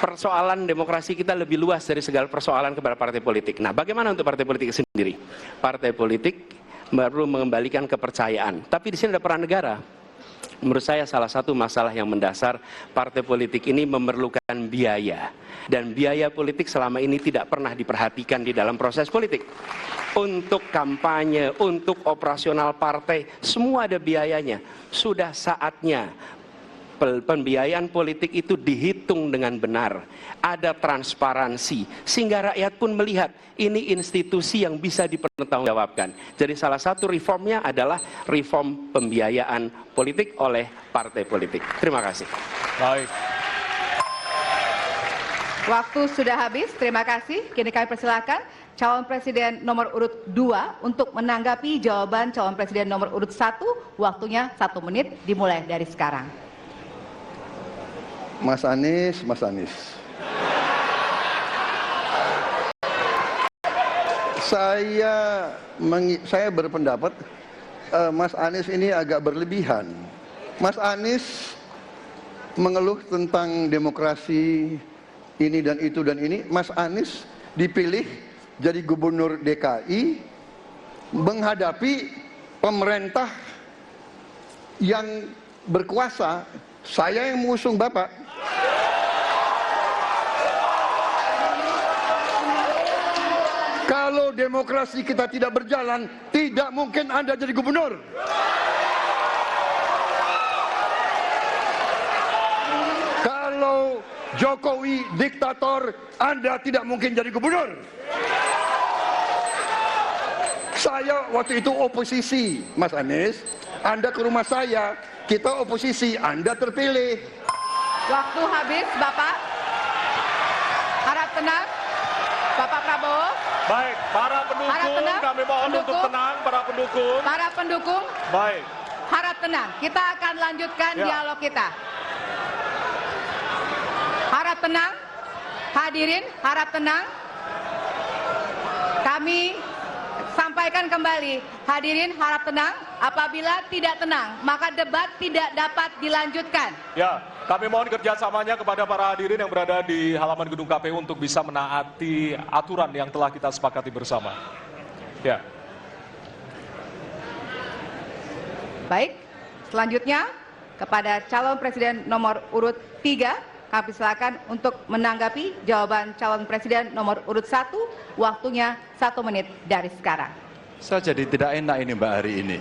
persoalan demokrasi kita lebih luas dari segala persoalan kepada partai politik. Nah, bagaimana untuk partai politik sendiri? Partai politik perlu mengembalikan kepercayaan. Tapi di sini ada peran negara. Menurut saya salah satu masalah yang mendasar, partai politik ini memerlukan biaya. Dan biaya politik selama ini tidak pernah diperhatikan di dalam proses politik. Untuk kampanye, untuk operasional partai, semua ada biayanya. Sudah saatnya pembiayaan politik itu dihitung dengan benar, ada transparansi, sehingga rakyat pun melihat ini institusi yang bisa dipertanggungjawabkan. Jadi salah satu reformnya adalah reform pembiayaan politik oleh partai politik. Terima kasih. Baik. Waktu sudah habis, terima kasih. Kini kami persilakan calon presiden nomor urut 2 untuk menanggapi jawaban calon presiden nomor urut 1. Waktunya 1 menit dimulai dari sekarang. Mas Anies. Saya berpendapat Mas Anies ini agak berlebihan. Mas Anies mengeluh tentang demokrasi ini dan itu dan ini. Mas Anies dipilih jadi gubernur DKI menghadapi pemerintah yang berkuasa. Saya yang mengusung Bapak. Kalau demokrasi kita tidak berjalan, tidak mungkin Anda jadi gubernur. Kalau Jokowi diktator, Anda tidak mungkin jadi gubernur. Saya waktu itu oposisi, Mas Anies. Anda ke rumah saya, kita oposisi, Anda terpilih. Waktu habis, Bapak. Harap tenang. Bapak Prabowo. Baik, para pendukung, kami mohon untuk tenang, para pendukung. Para pendukung, Baik. harap tenang. Kita akan lanjutkan dialog kita. Harap tenang. Hadirin, harap tenang. Kami sampaikan kembali, hadirin harap tenang. Apabila tidak tenang, maka debat tidak dapat dilanjutkan. Ya, kami mohon kerjasamanya kepada para hadirin yang berada di halaman gedung KPU untuk bisa menaati aturan yang telah kita sepakati bersama. Ya. Baik, selanjutnya kepada calon presiden nomor urut 3, kami silakan untuk menanggapi jawaban calon presiden nomor urut 1, waktunya 1 menit dari sekarang. Saya jadi tidak enak ini Mbak hari ini.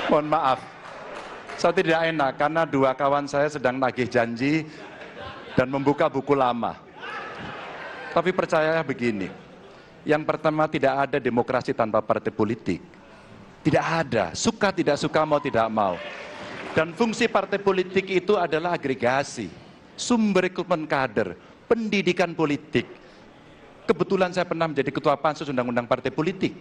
Mohon maaf, saya tidak enak karena dua kawan saya sedang nagih janji dan membuka buku lama. Tapi percaya begini, yang pertama tidak ada demokrasi tanpa partai politik. Tidak ada, suka tidak suka, mau tidak mau. Dan fungsi partai politik itu adalah agregasi, sumber rekrutmen kader, pendidikan politik. Kebetulan saya pernah menjadi ketua pansus undang-undang partai politik.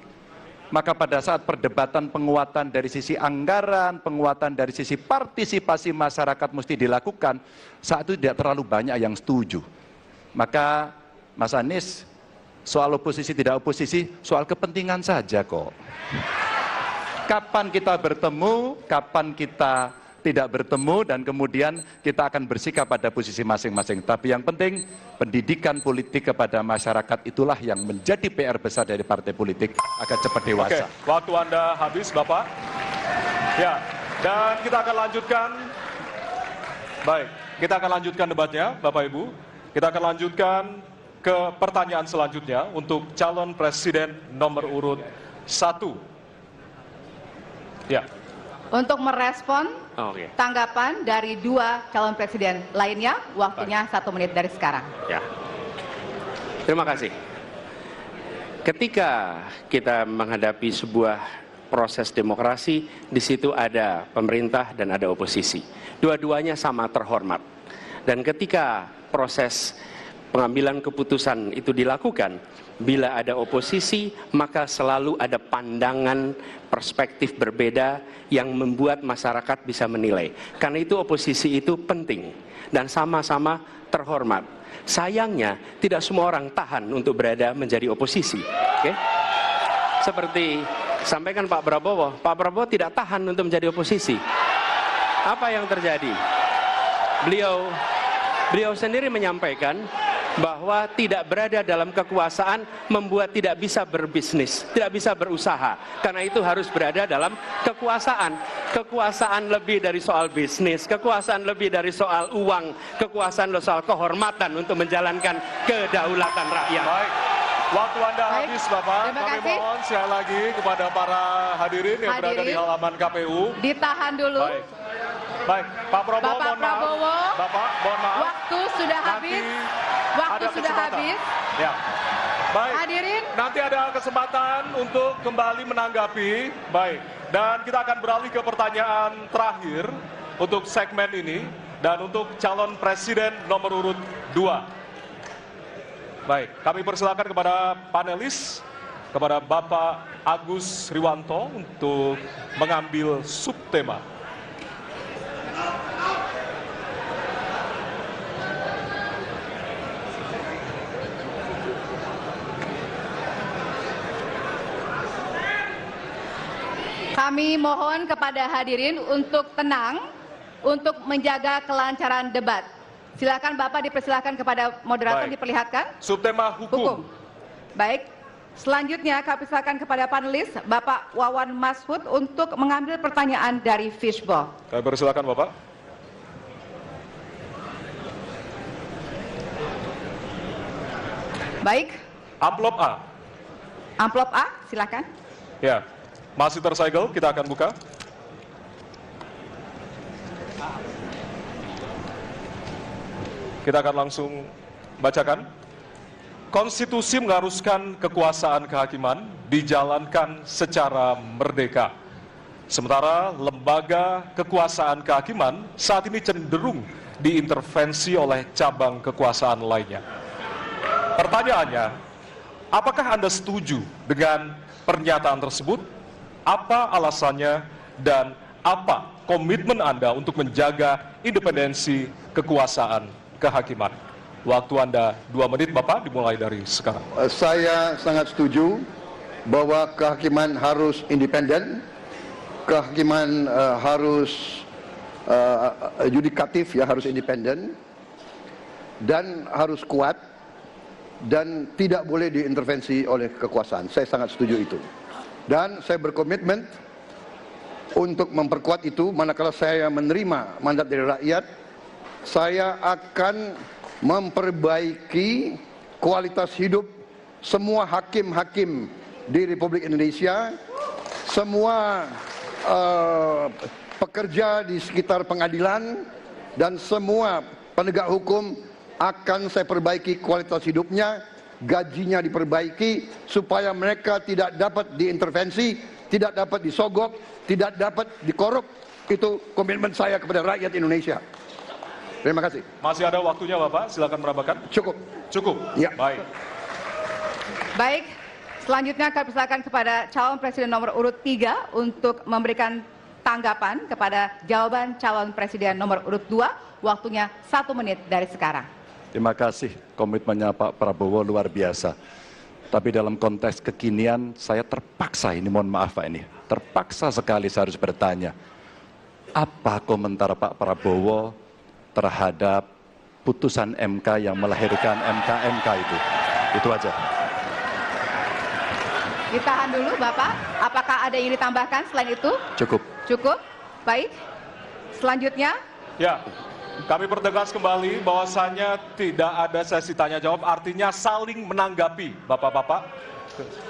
Maka pada saat perdebatan penguatan dari sisi anggaran, penguatan dari sisi partisipasi masyarakat mesti dilakukan, saat itu tidak terlalu banyak yang setuju. Maka Mas Anies, soal oposisi tidak oposisi, soal kepentingan saja kok. Kapan kita bertemu, kapan kita tidak bertemu, dan kemudian kita akan bersikap pada posisi masing-masing. Tapi yang penting, pendidikan politik kepada masyarakat itulah yang menjadi PR besar dari partai politik agar cepat dewasa. Oke, waktu Anda habis, Bapak. Ya, dan kita akan lanjutkan. Baik, kita akan lanjutkan debatnya, Bapak Ibu. Kita akan lanjutkan ke pertanyaan selanjutnya untuk calon presiden nomor urut 1. Ya. Untuk merespon tanggapan dari dua calon presiden lainnya, waktunya 1 menit dari sekarang. Ya. Terima kasih. Ketika kita menghadapi sebuah proses demokrasi, di situ ada pemerintah dan ada oposisi. Dua-duanya sama terhormat. Dan ketika proses pengambilan keputusan itu dilakukan, bila ada oposisi, maka selalu ada pandangan perspektif berbeda yang membuat masyarakat bisa menilai. Karena itu oposisi itu penting dan sama-sama terhormat. Sayangnya tidak semua orang tahan untuk berada menjadi oposisi. Oke? Seperti sampaikan Pak Prabowo tidak tahan untuk menjadi oposisi. Apa yang terjadi? Beliau sendiri menyampaikan bahwa tidak berada dalam kekuasaan membuat tidak bisa berbisnis, tidak bisa berusaha. Karena itu harus berada dalam kekuasaan. Kekuasaan lebih dari soal bisnis, kekuasaan lebih dari soal uang, kekuasaan soal kehormatan untuk menjalankan kedaulatan rakyat. Baik, waktu Anda habis, Bapak. Kami mohon sekali lagi kepada para hadirin yang berada di halaman KPU. Ditahan dulu. Baik, Pak Prabowo, Bapak mohon maaf. Prabowo, Bapak, mohon maaf. waktu sudah habis. Waktu sudah habis. Ya. Baik. Hadirin, nanti ada kesempatan untuk kembali menanggapi. Baik. Dan kita akan beralih ke pertanyaan terakhir untuk segmen ini dan untuk calon presiden nomor urut 2. Baik, kami persilakan kepada panelis, kepada Bapak Agus Riwanto untuk mengambil subtema. kami mohon kepada hadirin untuk tenang, untuk menjaga kelancaran debat. Silakan Bapak dipersilakan kepada moderator. Baik. Diperlihatkan. Subtema hukum. Baik. Selanjutnya kami silakan kepada panelis Bapak Wawan Masfud untuk mengambil pertanyaan dari Fishball. Kami persilakan Bapak. Baik. Amplop A. Amplop A, silakan. Ya. Masih tersegel, kita akan buka. Kita akan langsung bacakan. konstitusi mengharuskan kekuasaan kehakiman dijalankan secara merdeka. Sementara lembaga kekuasaan kehakiman saat ini cenderung diintervensi oleh cabang kekuasaan lainnya. Pertanyaannya, apakah Anda setuju dengan pernyataan tersebut? Apa alasannya dan apa komitmen Anda untuk menjaga independensi kekuasaan kehakiman? Waktu Anda 2 menit, Bapak, dimulai dari sekarang. Saya sangat setuju bahwa kehakiman harus independen, kehakiman harus yudikatif, ya, harus independen, dan harus kuat, dan tidak boleh diintervensi oleh kekuasaan. Saya sangat setuju itu. Dan saya berkomitmen untuk memperkuat itu. Manakala saya menerima mandat dari rakyat, saya akan memperbaiki kualitas hidup semua hakim-hakim di Republik Indonesia, semua pekerja di sekitar pengadilan, dan semua penegak hukum akan saya perbaiki kualitas hidupnya, gajinya diperbaiki supaya mereka tidak dapat diintervensi, tidak dapat disogok, tidak dapat dikorup. Itu komitmen saya kepada rakyat Indonesia. Terima kasih. Masih ada waktunya, Bapak, silakan menambahkan. Cukup. Cukup? Ya. Baik. Baik, selanjutnya kami persilakan kepada calon presiden nomor urut 3 untuk memberikan tanggapan kepada jawaban calon presiden nomor urut 2. Waktunya 1 menit dari sekarang. Terima kasih, komitmennya Pak Prabowo luar biasa. Tapi dalam konteks kekinian, saya terpaksa, ini mohon maaf Pak, ini terpaksa sekali saya harus bertanya. Apa komentar Pak Prabowo terhadap putusan MK yang melahirkan MK itu? Itu aja. Ditahan dulu Bapak, apakah ada yang ditambahkan selain itu? Cukup. Cukup? Baik. Selanjutnya. Ya, kami pertegas kembali bahwasannya tidak ada sesi tanya jawab, artinya saling menanggapi, Bapak-bapak.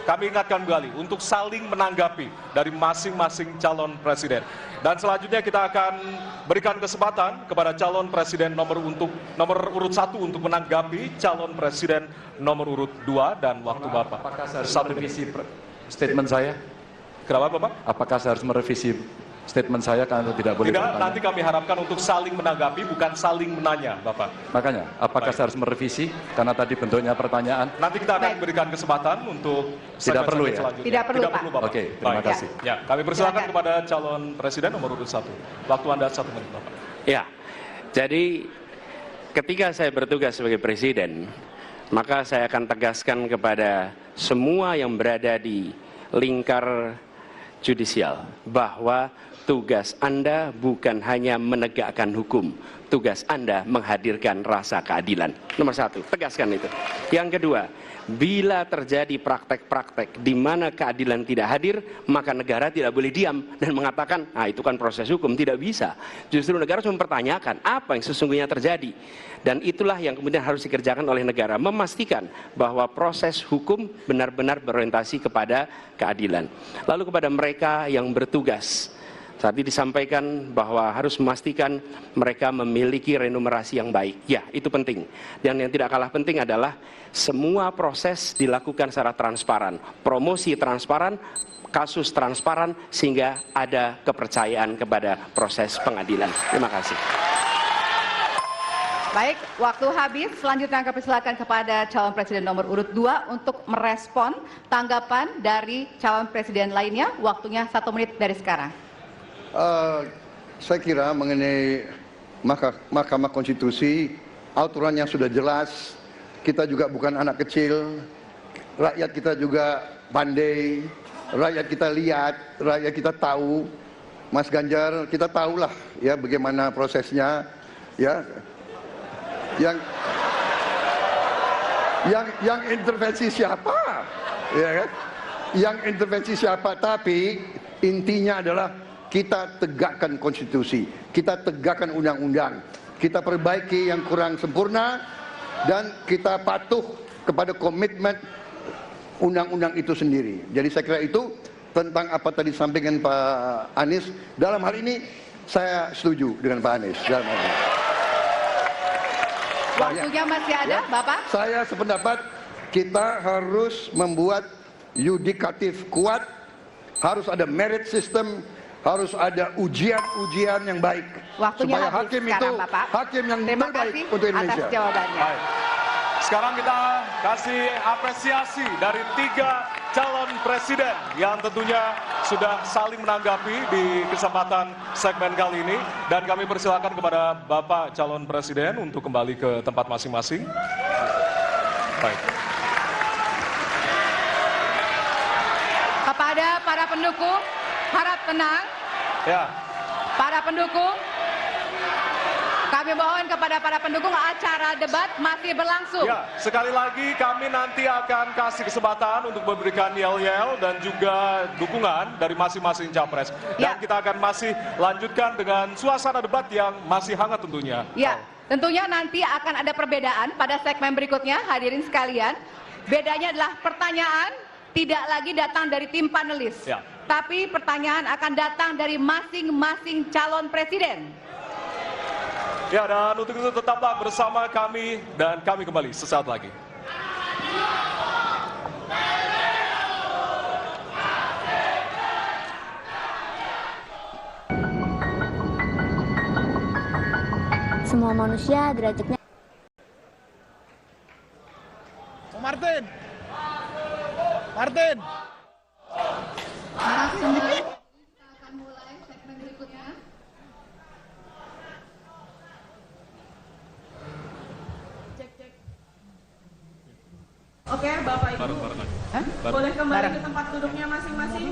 Kami ingatkan kembali untuk saling menanggapi dari masing-masing calon presiden. Dan selanjutnya kita akan berikan kesempatan kepada calon presiden nomor urut 1 untuk menanggapi calon presiden nomor urut 2 dan waktu Bapak. Apakah saya harus 1 merevisi menit. statement saya? Kenapa, Bapak? Apakah saya harus merevisi statement saya karena tidak boleh Tidak, bertanya? nanti kami harapkan untuk saling menanggapi, bukan saling menanya, Bapak. Makanya, apakah Baik. saya harus merevisi karena tadi bentuknya pertanyaan? Nanti kita akan Baik. berikan kesempatan untuk Tidak perlu ya? selanjutnya. Tidak perlu, Pak. Bapak. Oke, terima Baik. kasih. Ya, kami persilakan Silakan. kepada calon presiden nomor urut 1. Waktu Anda 1 menit, Bapak. Ya, jadi ketika saya bertugas sebagai presiden, maka saya akan tegaskan kepada semua yang berada di lingkar judisial bahwa tugas Anda bukan hanya menegakkan hukum, tugas Anda menghadirkan rasa keadilan. Nomor 1, tegaskan itu. Yang kedua, bila terjadi praktek-praktek di mana keadilan tidak hadir, maka negara tidak boleh diam dan mengatakan, ah itu kan proses hukum. Tidak bisa. Justru negara harus mempertanyakan apa yang sesungguhnya terjadi. Dan itulah yang kemudian harus dikerjakan oleh negara, memastikan bahwa proses hukum benar-benar berorientasi kepada keadilan. Lalu kepada mereka yang bertugas, tadi disampaikan bahwa harus memastikan mereka memiliki remunerasi yang baik. Ya, itu penting. Dan yang tidak kalah penting adalah semua proses dilakukan secara transparan. Promosi transparan, kasus transparan, sehingga ada kepercayaan kepada proses pengadilan. Terima kasih. Baik, waktu habis. Selanjutnya kami persilakan kepada calon presiden nomor urut 2 untuk merespon tanggapan dari calon presiden lainnya. Waktunya 1 menit dari sekarang. Saya kira mengenai Mahkamah Konstitusi, aturannya sudah jelas. Kita juga bukan anak kecil, rakyat kita juga pandai, rakyat kita lihat, rakyat kita tahu. Mas Ganjar, kita tahulah ya bagaimana prosesnya, ya. Yang intervensi siapa? Ya kan? Yang intervensi siapa? Tapi intinya adalah kita tegakkan konstitusi, kita tegakkan undang-undang, kita perbaiki yang kurang sempurna, dan kita patuh kepada komitmen undang-undang itu sendiri. Jadi saya kira itu tentang apa tadi disampaikan Pak Anies. Dalam hal ini saya setuju dengan Pak Anies. Dalam hal ini. Waktunya masih ada, Ya, Bapak? Saya sependapat kita harus membuat yudikatif kuat, harus ada merit system, harus ada ujian-ujian yang baik. Waktunya supaya habis hakim sekarang, itu Bapak. hakim yang Terima terbaik kasih untuk Indonesia. atas jawabannya. Baik. Sekarang kita kasih apresiasi dari 3 calon presiden yang tentunya sudah saling menanggapi di kesempatan segmen kali ini. Dan kami persilakan kepada Bapak calon presiden untuk kembali ke tempat masing-masing. Baik. Kepada para pendukung, harap tenang. Ya. Para pendukung, kami mohon kepada para pendukung, acara debat masih berlangsung. Ya, sekali lagi kami nanti akan kasih kesempatan untuk memberikan yel-yel dan juga dukungan dari masing-masing capres. Dan Ya. kita akan masih lanjutkan dengan suasana debat yang masih hangat tentunya. Ya, tentunya nanti akan ada perbedaan pada segmen berikutnya, hadirin sekalian. Bedanya adalah pertanyaan tidak lagi datang dari tim panelis, Ya. tapi pertanyaan akan datang dari masing-masing calon presiden. Ya, dan untuk itu tetaplah bersama kami dan kami kembali sesaat lagi. Semua manusia derajatnya. Martin. Martin. Kita akan mulai segmen berikutnya. Oke, Bapak Ibu, boleh kembali ke tempat duduknya masing-masing.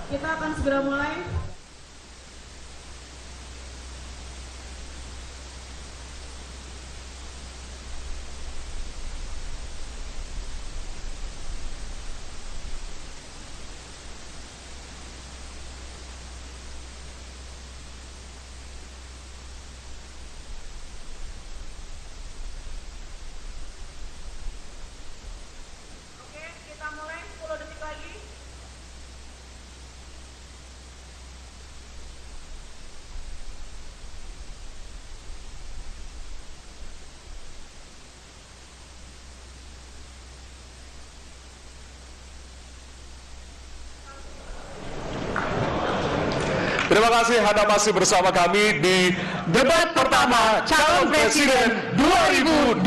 Kita akan segera mulai. Oke, kita mulai 10 detik lagi. Terima kasih Anda masih bersama kami di debat pertama calon presiden 2024.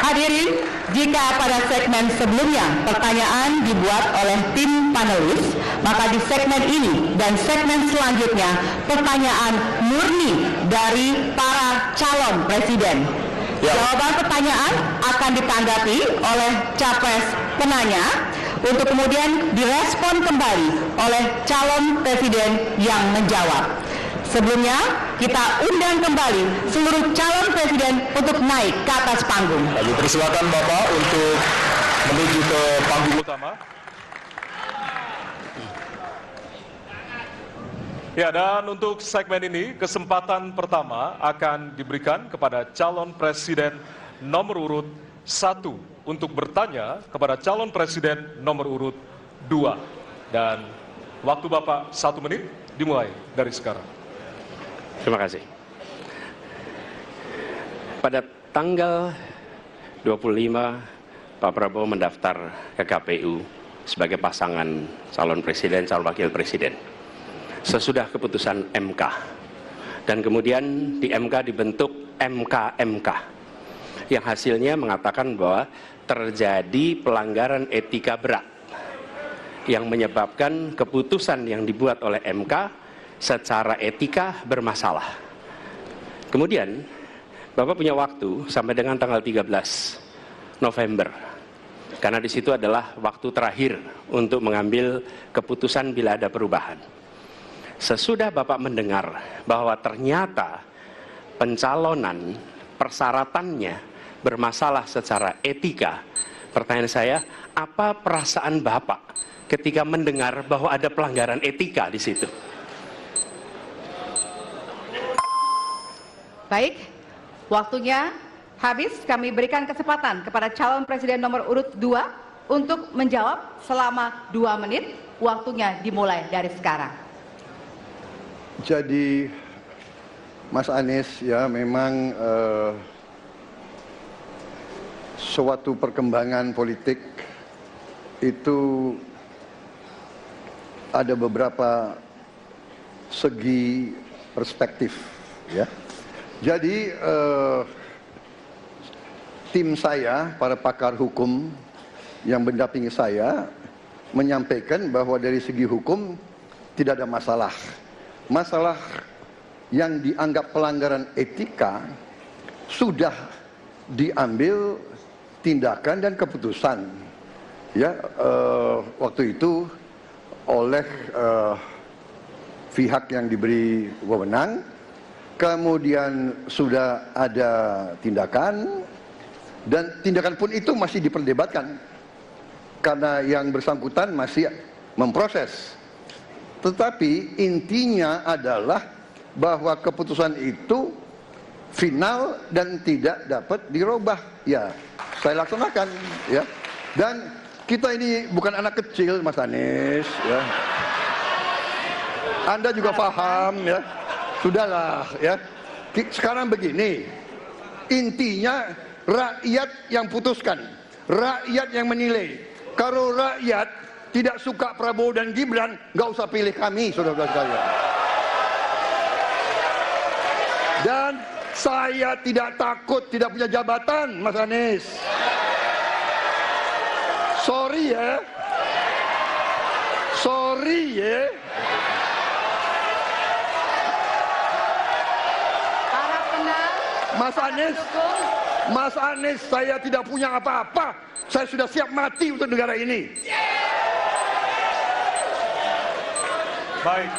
Hadirin, jika pada segmen sebelumnya pertanyaan dibuat oleh tim panelis, maka di segmen ini dan segmen selanjutnya pertanyaan murni dari para calon presiden. Ya. Jawaban pertanyaan akan ditanggapi oleh capres penanya untuk kemudian direspon kembali oleh calon presiden yang menjawab. Sebelumnya, kita undang kembali seluruh calon presiden untuk naik ke atas panggung. Kami persilakan Bapak untuk menuju ke panggung utama. Ya, dan untuk segmen ini, kesempatan pertama akan diberikan kepada calon presiden nomor urut 1 untuk bertanya kepada calon presiden nomor urut 2. Dan waktu Bapak 1 menit dimulai dari sekarang. Terima kasih. Pada tanggal 25, Pak Prabowo mendaftar ke KPU sebagai pasangan calon presiden, calon wakil presiden. Sesudah keputusan MK. Dan kemudian di MK dibentuk MK-MK. Yang hasilnya mengatakan bahwa terjadi pelanggaran etika berat. Yang menyebabkan keputusan yang dibuat oleh MK secara etika bermasalah. Kemudian Bapak punya waktu sampai dengan tanggal 13 November. Karena di situ adalah waktu terakhir untuk mengambil keputusan bila ada perubahan. Sesudah Bapak mendengar bahwa ternyata pencalonan persyaratannya bermasalah secara etika, pertanyaan saya, apa perasaan Bapak ketika mendengar bahwa ada pelanggaran etika di situ? Baik, waktunya habis. Kami berikan kesempatan kepada calon presiden nomor urut 2 untuk menjawab selama 2 menit. Waktunya dimulai dari sekarang. Jadi Mas Anies, ya memang suatu perkembangan politik itu ada beberapa segi perspektif, ya. Jadi tim saya, para pakar hukum yang mendampingi saya menyampaikan bahwa dari segi hukum tidak ada masalah. Masalah yang dianggap pelanggaran etika sudah diambil tindakan dan keputusan, ya, waktu itu oleh pihak yang diberi wewenang. Kemudian sudah ada tindakan, dan tindakan pun itu masih diperdebatkan karena yang bersangkutan masih memproses. Tetapi intinya adalah bahwa keputusan itu final dan tidak dapat dirubah. Ya, saya laksanakan, ya. Dan kita ini bukan anak kecil, Mas Anies, ya. Anda juga paham, ya. Sudahlah, ya. Sekarang begini, intinya rakyat yang putuskan, rakyat yang menilai. Kalau rakyat tidak suka Prabowo dan Gibran, nggak usah pilih kami, saudara-saudara sekalian. Dan saya tidak takut tidak punya jabatan, Mas Anies. Sorry ya. Sorry ya. Mas Anies, saya tidak punya apa-apa. Saya sudah siap mati untuk negara ini. Baik.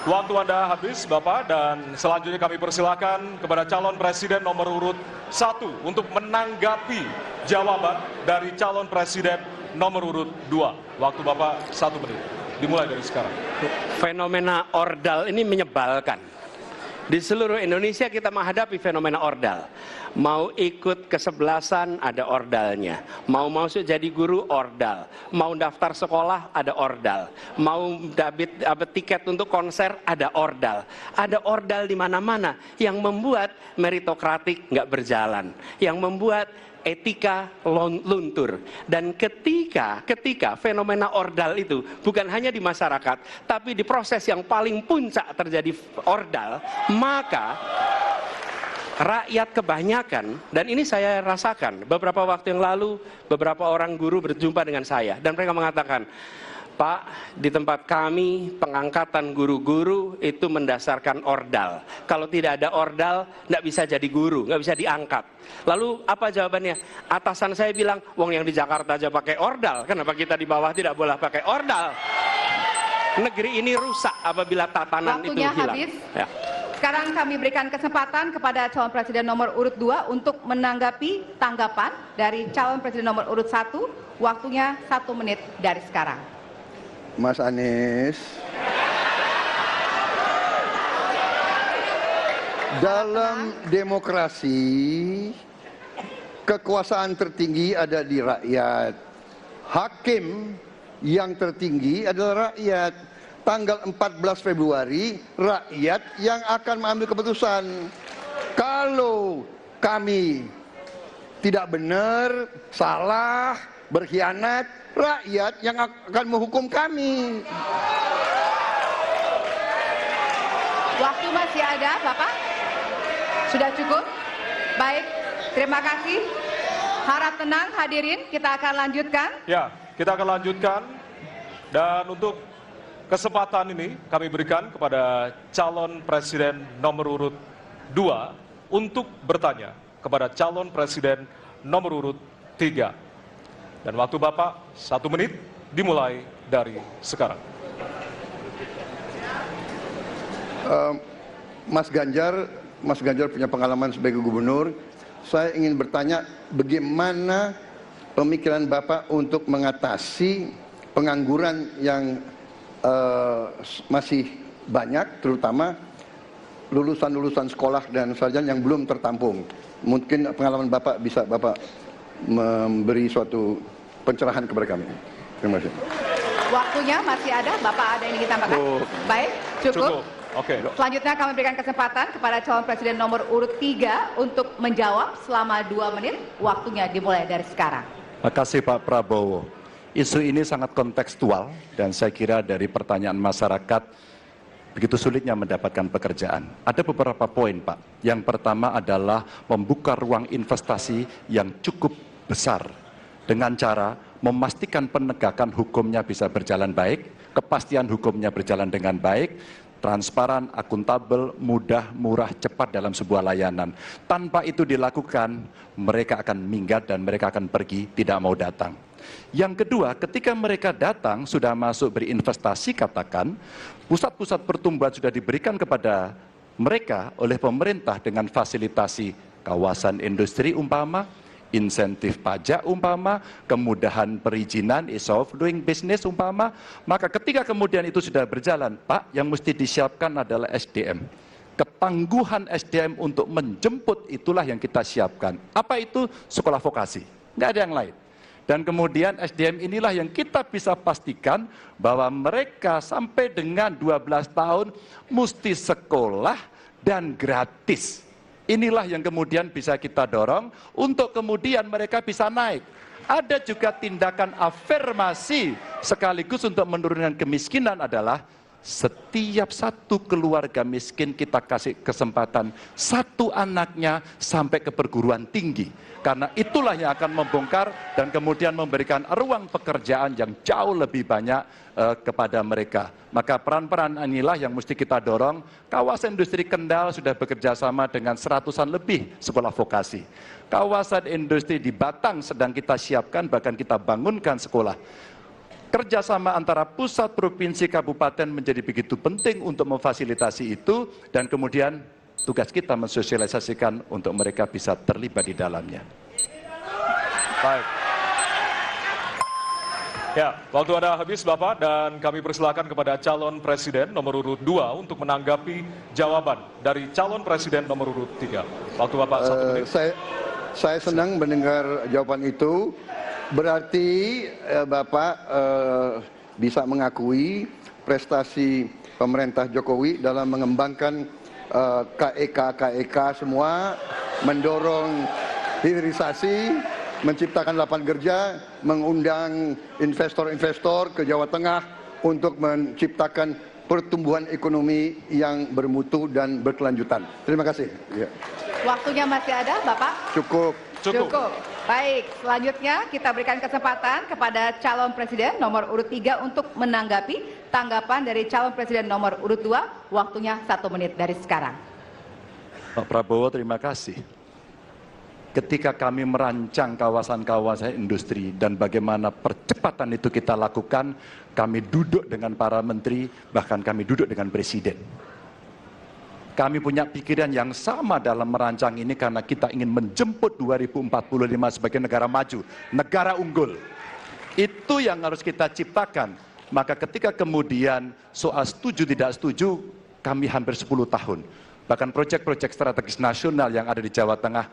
Waktu Anda habis, Bapak, dan selanjutnya kami persilakan kepada calon presiden nomor urut 1 untuk menanggapi jawaban dari calon presiden nomor urut 2. Waktu Bapak 1 menit. Dimulai dari sekarang. Fenomena ordal ini menyebalkan. Di seluruh Indonesia kita menghadapi fenomena ordal. Mau ikut kesebelasan ada ordalnya. Mau masuk jadi guru ordal. Mau daftar sekolah ada ordal. Mau dapat tiket untuk konser ada ordal. Ada ordal di mana-mana yang membuat meritokratik nggak berjalan. Yang membuat etika luntur. Dan ketika fenomena ordal itu bukan hanya di masyarakat, tapi di proses yang paling puncak terjadi ordal, maka rakyat kebanyakan, dan ini saya rasakan beberapa waktu yang lalu, beberapa orang guru berjumpa dengan saya dan mereka mengatakan, Pak, di tempat kami pengangkatan guru-guru itu mendasarkan ordal. Kalau tidak ada ordal, nggak bisa jadi guru, nggak bisa diangkat. Lalu apa jawabannya? Atasan saya bilang, wong yang di Jakarta aja pakai ordal, kenapa kita di bawah tidak boleh pakai ordal? Negeri ini rusak apabila tatanan itu hilang. Waktunya habis. Ya. Sekarang kami berikan kesempatan kepada calon presiden nomor urut 2 untuk menanggapi tanggapan dari calon presiden nomor urut 1. Waktunya 1 menit dari sekarang. Mas Anies, dalam demokrasi kekuasaan tertinggi ada di rakyat. Hakim yang tertinggi adalah rakyat. Tanggal 14 Februari rakyat yang akan mengambil keputusan. Kalau kami tidak benar, salah, berkhianat, rakyat yang akan menghukum kami. Waktu masih ada, Bapak? Sudah cukup? Baik, terima kasih. Harap tenang hadirin, kita akan lanjutkan. Ya, kita akan lanjutkan. Dan untuk kesempatan ini kami berikan kepada calon presiden nomor urut 2 untuk bertanya kepada calon presiden nomor urut 3. Dan waktu Bapak 1 menit dimulai dari sekarang. Mas Ganjar punya pengalaman sebagai gubernur. Saya ingin bertanya, bagaimana pemikiran Bapak untuk mengatasi pengangguran yang masih banyak, terutama lulusan-lulusan sekolah dan sarjana yang belum tertampung. Mungkin pengalaman Bapak bisa Bapak memberi suatu pencerahan kepada kami. Terima kasih. Waktunya masih ada, Bapak ada yang ingin ditambahkan? Baik, cukup. Oke. Selanjutnya kami berikan kesempatan kepada calon presiden nomor urut 3 untuk menjawab selama 2 menit. Waktunya dimulai dari sekarang. Terima kasih Pak Prabowo. Isu ini sangat kontekstual dan saya kira dari pertanyaan masyarakat begitu sulitnya mendapatkan pekerjaan. Ada beberapa poin Pak. Yang pertama adalah membuka ruang investasi yang cukup besar dengan cara memastikan penegakan hukumnya bisa berjalan baik, kepastian hukumnya berjalan dengan baik, transparan, akuntabel, mudah, murah, cepat dalam sebuah layanan. Tanpa itu dilakukan, mereka akan minggat dan mereka akan pergi, tidak mau datang. Yang kedua, ketika mereka datang, sudah masuk berinvestasi, katakan, pusat-pusat pertumbuhan sudah diberikan kepada mereka oleh pemerintah dengan fasilitasi kawasan industri umpama, insentif pajak umpama, kemudahan perizinan, ease of doing business umpama, maka ketika kemudian itu sudah berjalan, Pak, yang mesti disiapkan adalah SDM. Ketangguhan SDM untuk menjemput itulah yang kita siapkan. Apa itu? Sekolah vokasi, nggak ada yang lain. Dan kemudian SDM inilah yang kita bisa pastikan bahwa mereka sampai dengan 12 tahun mesti sekolah dan gratis. Inilah yang kemudian bisa kita dorong untuk kemudian mereka bisa naik. Ada juga tindakan afirmasi sekaligus untuk menurunkan kemiskinan adalah setiap satu keluarga miskin kita kasih kesempatan satu anaknya sampai ke perguruan tinggi. Karena itulah yang akan membongkar dan kemudian memberikan ruang pekerjaan yang jauh lebih banyak kepada mereka. Maka peran-peran inilah yang mesti kita dorong. Kawasan industri Kendal sudah bekerja sama dengan 100-an lebih sekolah vokasi. Kawasan industri di Batang sedang kita siapkan, bahkan kita bangunkan sekolah. Kerjasama antara pusat, provinsi, kabupaten menjadi begitu penting untuk memfasilitasi itu, dan kemudian tugas kita mensosialisasikan untuk mereka bisa terlibat di dalamnya. Baik. Ya, waktu Anda habis Bapak, dan kami persilakan kepada calon presiden nomor urut 2 untuk menanggapi jawaban dari calon presiden nomor urut 3. Waktu Bapak 1 menit. Saya senang mendengar jawaban itu. Berarti Bapak bisa mengakui prestasi pemerintah Jokowi dalam mengembangkan KEK semua, mendorong hilirisasi, menciptakan lapangan kerja, mengundang investor-investor ke Jawa Tengah untuk menciptakan pertumbuhan ekonomi yang bermutu dan berkelanjutan. Terima kasih. Ya. Waktunya masih ada, Bapak? Cukup. Baik, selanjutnya kita berikan kesempatan kepada calon presiden nomor urut 3 untuk menanggapi tanggapan dari calon presiden nomor urut 2. Waktunya 1 menit dari sekarang. Pak Prabowo, terima kasih. Ketika kami merancang kawasan-kawasan industri dan bagaimana percepatan itu kita lakukan, kami duduk dengan para menteri, bahkan kami duduk dengan presiden. Kami punya pikiran yang sama dalam merancang ini karena kita ingin menjemput 2045 sebagai negara maju, negara unggul. Itu yang harus kita ciptakan. Maka ketika kemudian soal setuju tidak setuju, kami hampir 10 tahun. Bahkan proyek-proyek strategis nasional yang ada di Jawa Tengah,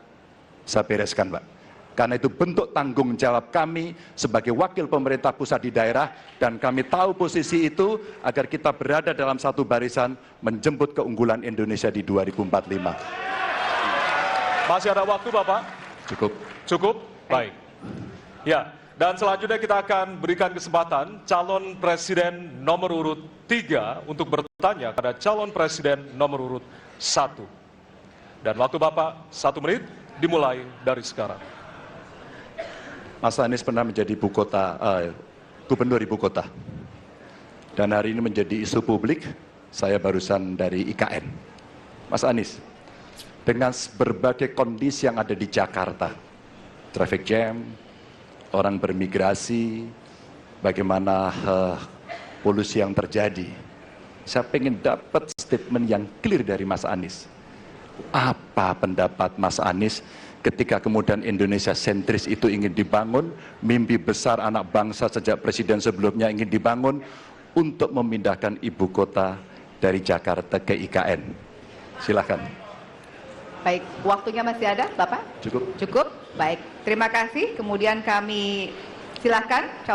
saya bereskan, Pak. Karena itu bentuk tanggung jawab kami sebagai wakil pemerintah pusat di daerah, dan kami tahu posisi itu agar kita berada dalam satu barisan menjemput keunggulan Indonesia di 2045. Masih ada waktu Bapak? Cukup? Baik. Ya, dan selanjutnya kita akan berikan kesempatan calon presiden nomor urut 3 untuk bertanya kepada calon presiden nomor urut 1. Dan waktu Bapak 1 menit dimulai dari sekarang. Mas Anies pernah menjadi gubernur ibu kota. Dan hari ini menjadi isu publik, saya barusan dari IKN. Mas Anies, dengan berbagai kondisi yang ada di Jakarta, traffic jam, orang bermigrasi, bagaimana polusi yang terjadi, saya ingin dapat statement yang clear dari Mas Anies. Apa pendapat Mas Anies ketika kemudian Indonesia sentris itu ingin dibangun, mimpi besar anak bangsa sejak presiden sebelumnya ingin dibangun untuk memindahkan ibu kota dari Jakarta ke IKN. Silakan. Baik, waktunya masih ada, Bapak? Cukup. Baik, terima kasih. Kemudian kami silakan